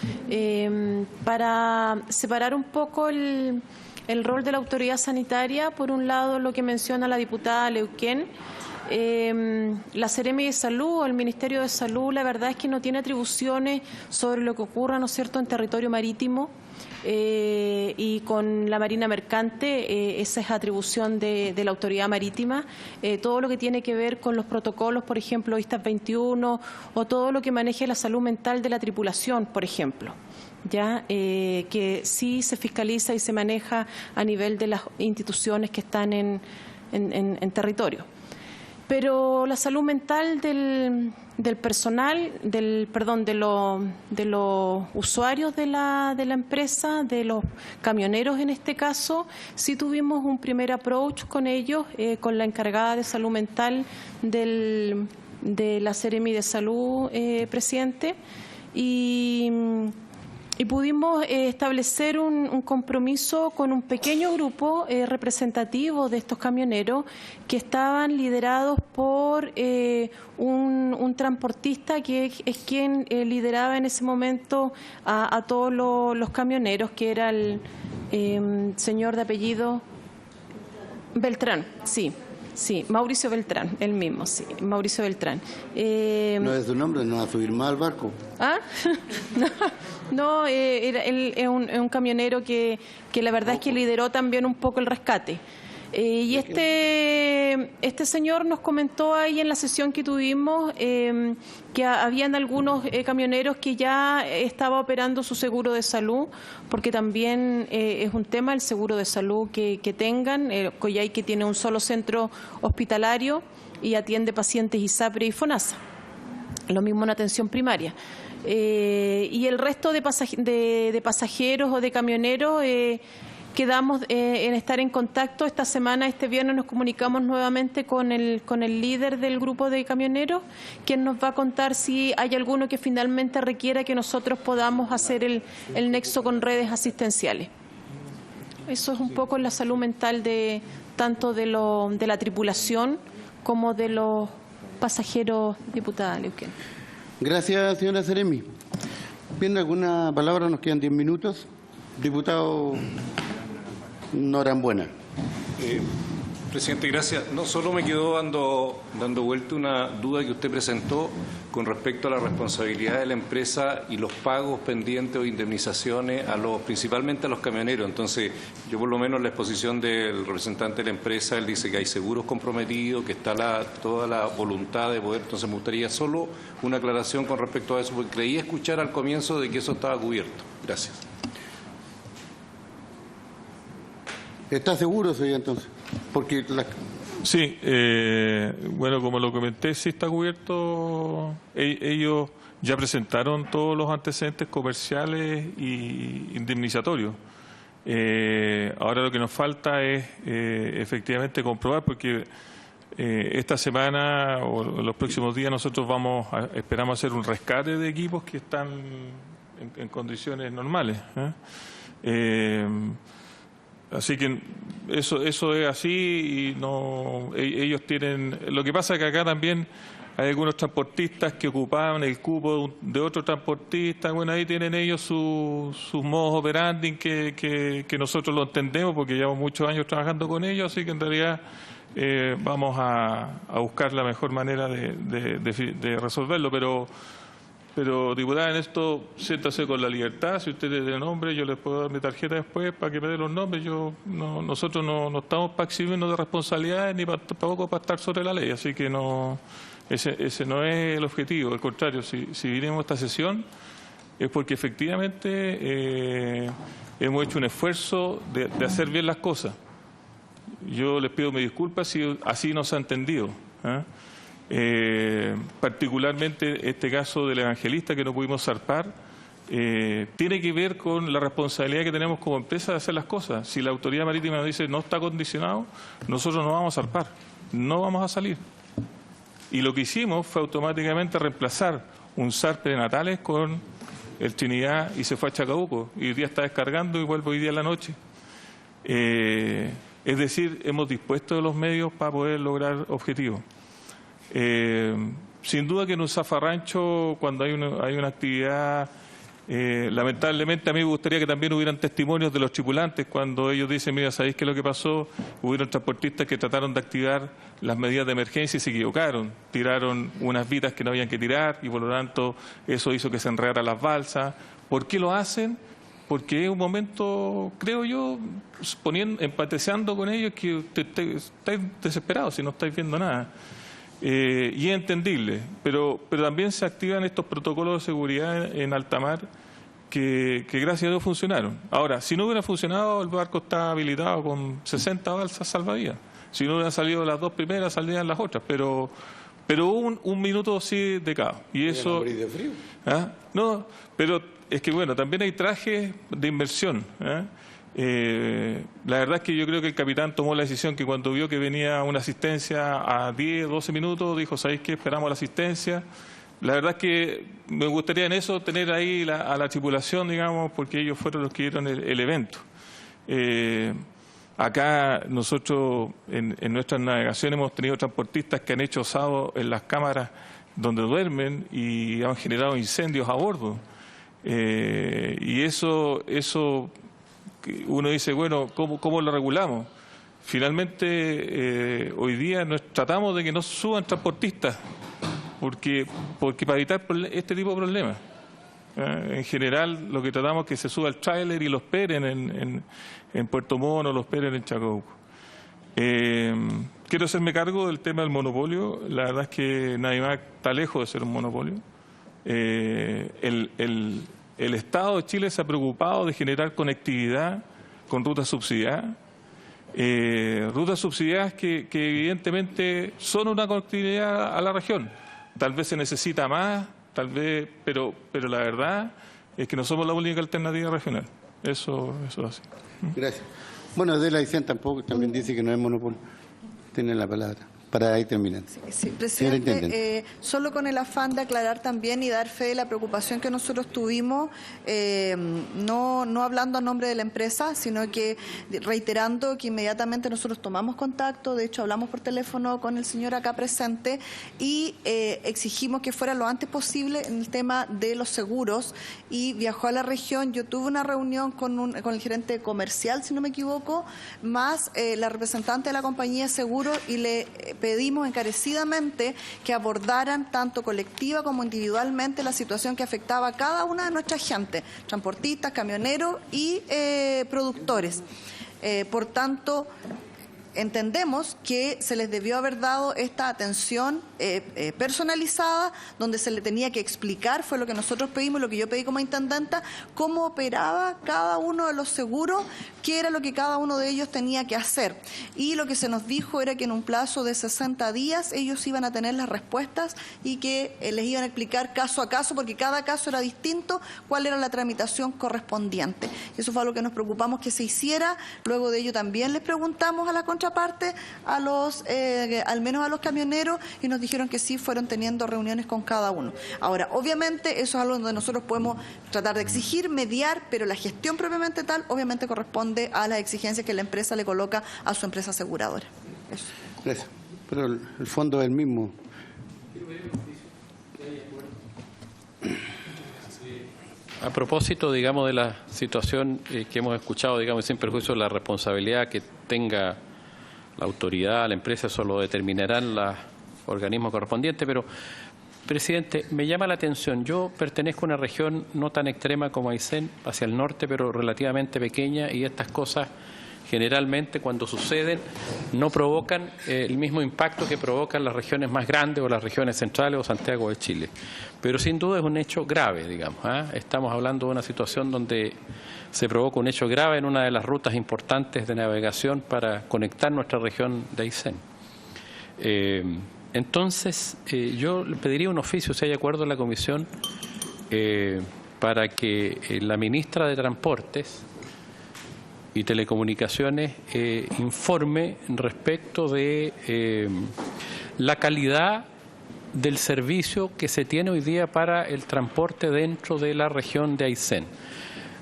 Para separar un poco el rol de la autoridad sanitaria, por un lado lo que menciona la diputada Leuquén, la Seremi de Salud o el Ministerio de Salud, la verdad es que no tiene atribuciones sobre lo que ocurra, ¿no es cierto?, en territorio marítimo. Y con la Marina Mercante, esa es atribución de la autoridad marítima. Todo lo que tiene que ver con los protocolos, por ejemplo, ISTAS 21, o todo lo que maneje la salud mental de la tripulación, por ejemplo, ya que sí se fiscaliza y se maneja a nivel de las instituciones que están en territorio. Pero la salud mental del personal, de los usuarios de la empresa, de los camioneros en este caso, sí tuvimos un primer approach con ellos, con la encargada de salud mental de la Seremi de Salud, presidente, y pudimos establecer un compromiso con un pequeño grupo representativo de estos camioneros que estaban liderados por un transportista que es quien lideraba en ese momento a todos los camioneros, que era el señor de apellido Beltrán, sí. Sí, Mauricio Beltrán, él mismo, sí, Mauricio Beltrán. No es su nombre, no va a subir más al barco. ¿Ah? No, él es un camionero que la verdad es que lideró también un poco el rescate. Y este señor nos comentó ahí en la sesión que tuvimos que habían algunos camioneros que ya estaba operando su seguro de salud, porque también es un tema el seguro de salud que tengan. Coyhai, que tiene un solo centro hospitalario y atiende pacientes ISAPRE y FONASA. Lo mismo en atención primaria. Y el resto de pasajeros o de camioneros quedamos en estar en contacto. Esta semana, este viernes, nos comunicamos nuevamente con el líder del grupo de camioneros, quien nos va a contar si hay alguno que finalmente requiera que nosotros podamos hacer el nexo con redes asistenciales. Eso es un poco la salud mental tanto de la tripulación como de los pasajeros, diputada Leuquén. Gracias, señora Seremi. Bien, ¿alguna palabra? Nos quedan 10 minutos. Diputado Norambuena. Presidente, gracias. No, solo me quedó dando vuelta una duda que usted presentó con respecto a la responsabilidad de la empresa y los pagos pendientes o indemnizaciones principalmente a los camioneros. Entonces, yo por lo menos en la exposición del representante de la empresa, él dice que hay seguros comprometidos, que está toda la voluntad de poder. Entonces, me gustaría solo una aclaración con respecto a eso, porque creí escuchar al comienzo de que eso estaba cubierto. Gracias. ¿Está seguro, señor, entonces? Porque Sí, bueno, como lo comenté, sí está cubierto. Ellos ya presentaron todos los antecedentes comerciales y indemnizatorios. Ahora lo que nos falta es efectivamente comprobar, porque esta semana o en los próximos días nosotros esperamos hacer un rescate de equipos que están en condiciones normales. Así que eso es así y no ellos tienen. Lo que pasa es que acá también hay algunos transportistas que ocupaban el cupo de otro transportista. Bueno, ahí tienen ellos sus modos operandi que nosotros lo entendemos porque llevamos muchos años trabajando con ellos, así que en realidad vamos a buscar la mejor manera de resolverlo. Pero, diputada, en esto siéntase con la libertad. Si usted le dé nombre, yo les puedo dar mi tarjeta después para que me dé los nombres. Nosotros no estamos para exhibirnos de responsabilidades ni tampoco para estar sobre la ley. Así que ese no es el objetivo. Al contrario, si vinimos a esta sesión es porque efectivamente hemos hecho un esfuerzo de hacer bien las cosas. Yo les pido mis disculpas si así no se ha entendido. Particularmente este caso del evangelista que no pudimos zarpar tiene que ver con la responsabilidad que tenemos como empresa de hacer las cosas. Si la autoridad marítima nos dice no está condicionado, nosotros no vamos a zarpar, no vamos a salir. Y lo que hicimos fue automáticamente reemplazar un zarpe de Natales con el Trinidad y se fue a Chacabuco y hoy día está descargando y vuelve hoy día en la noche. Es decir, hemos dispuesto los medios para poder lograr objetivos. Sin duda que en un zafarrancho, cuando hay una actividad, lamentablemente a mí me gustaría que también hubieran testimonios de los tripulantes cuando ellos dicen, mira, ¿sabéis qué es lo que pasó? Hubieron transportistas que trataron de activar las medidas de emergencia y se equivocaron, tiraron unas vitas que no habían que tirar y por lo tanto eso hizo que se enredaran las balsas. ¿Por qué lo hacen? Porque es un momento, creo yo, empatizando con ellos, que estáis desesperados si no estáis viendo nada. Y es entendible, pero también se activan estos protocolos de seguridad en alta mar que gracias a Dios funcionaron. Ahora, si no hubiera funcionado, el barco está habilitado con 60 balsas salvavidas. Si no hubieran salido las dos primeras, saldrían las otras, pero hubo un minuto sí de caos. Y eso. ¿De frío? No, pero es que bueno, también hay trajes de inmersión. La verdad es que yo creo que el capitán tomó la decisión que cuando vio que venía una asistencia a 10, 12 minutos, dijo, ¿sabéis qué? Esperamos la asistencia. La verdad es que me gustaría en eso tener ahí a la tripulación, digamos, porque ellos fueron los que dieron el evento. Acá nosotros en nuestras navegaciones hemos tenido transportistas que han hecho osados en las cámaras donde duermen y han generado incendios a bordo. Y eso uno dice, bueno, ¿cómo lo regulamos? Finalmente, hoy día tratamos de que no suban transportistas, porque para evitar este tipo de problemas. En general, lo que tratamos es que se suba el tráiler y los esperen en Puerto Montt o los esperen en Chacabuco. Quiero hacerme cargo del tema del monopolio. La verdad es que Navimac está lejos de ser un monopolio. El Estado de Chile se ha preocupado de generar conectividad con rutas subsidiadas. Rutas subsidiadas que evidentemente son una conectividad a la región. Tal vez se necesita más, tal vez, pero la verdad es que no somos la única alternativa regional. Eso es así. Gracias. Bueno, de la Aysén tampoco, también dice que no es monopolio. Tiene la palabra. Para ahí terminar. Sí, presidente, solo con el afán de aclarar también y dar fe de la preocupación que nosotros tuvimos, no hablando a nombre de la empresa, sino que reiterando que inmediatamente nosotros tomamos contacto, de hecho hablamos por teléfono con el señor acá presente y exigimos que fuera lo antes posible en el tema de los seguros y viajó a la región. Yo tuve una reunión con el gerente comercial, si no me equivoco, más la representante de la compañía de seguros y le pedimos encarecidamente que abordaran tanto colectiva como individualmente la situación que afectaba a cada una de nuestra gente, transportistas, camioneros y productores. Por tanto, entendemos que se les debió haber dado esta atención personalizada, donde se le tenía que explicar, fue lo que nosotros pedimos, lo que yo pedí como intendenta, cómo operaba cada uno de los seguros, qué era lo que cada uno de ellos tenía que hacer. Y lo que se nos dijo era que en un plazo de 60 días ellos iban a tener las respuestas y que les iban a explicar caso a caso, porque cada caso era distinto, cuál era la tramitación correspondiente. Eso fue algo que nos preocupamos que se hiciera. Luego de ello también les preguntamos a la contraparte, a los, al menos a los camioneros, y nos dijeron que sí fueron teniendo reuniones con cada uno. Ahora, obviamente, eso es algo donde nosotros podemos tratar de exigir, mediar, pero la gestión propiamente tal, obviamente corresponde a las exigencias que la empresa le coloca a su empresa aseguradora. Eso. Gracias. Pero el fondo es el mismo. A propósito, digamos, de la situación que hemos escuchado, digamos, sin perjuicio de la responsabilidad que tenga la autoridad, la empresa, eso lo determinarán los organismos correspondientes, pero, presidente, me llama la atención, yo pertenezco a una región no tan extrema como Aysén, hacia el norte, pero relativamente pequeña, y estas cosas generalmente cuando suceden no provocan el mismo impacto que provocan las regiones más grandes o las regiones centrales o Santiago de Chile. Pero sin duda es un hecho grave, digamos. Estamos hablando de una situación donde se provoca un hecho grave en una de las rutas importantes de navegación para conectar nuestra región de Aysén. Entonces, yo le pediría un oficio, si hay acuerdo en la comisión, para que la ministra de Transportes y Telecomunicaciones informe respecto de la calidad del servicio que se tiene hoy día para el transporte dentro de la región de Aysén.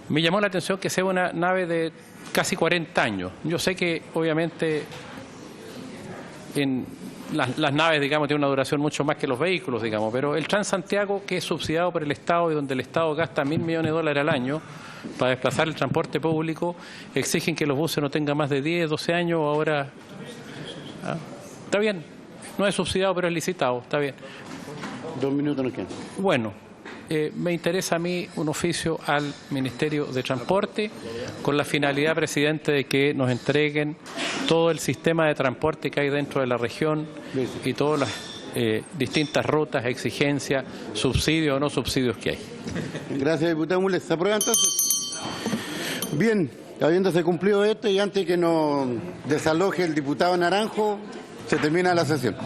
Me llamó la atención que sea una nave de casi 40 años. Yo sé que obviamente en las naves, digamos, tienen una duración mucho más que los vehículos, digamos, pero el Transantiago, que es subsidiado por el Estado y donde el Estado gasta $1.000 millones al año para desplazar el transporte público, exigen que los buses no tengan más de 10, 12 años, ahora... Está bien, no es subsidiado, pero es licitado, está bien. 2 minutos nos quedan. Bueno, me interesa a mí un oficio al Ministerio de Transporte con la finalidad, presidente, de que nos entreguen todo el sistema de transporte que hay dentro de la región y todas las distintas rutas, exigencias, subsidios o no subsidios que hay. Gracias, diputado Mulés. ¿Se aprueba entonces? Bien, habiéndose cumplido esto y antes que nos desaloje el diputado Naranjo, se termina la sesión.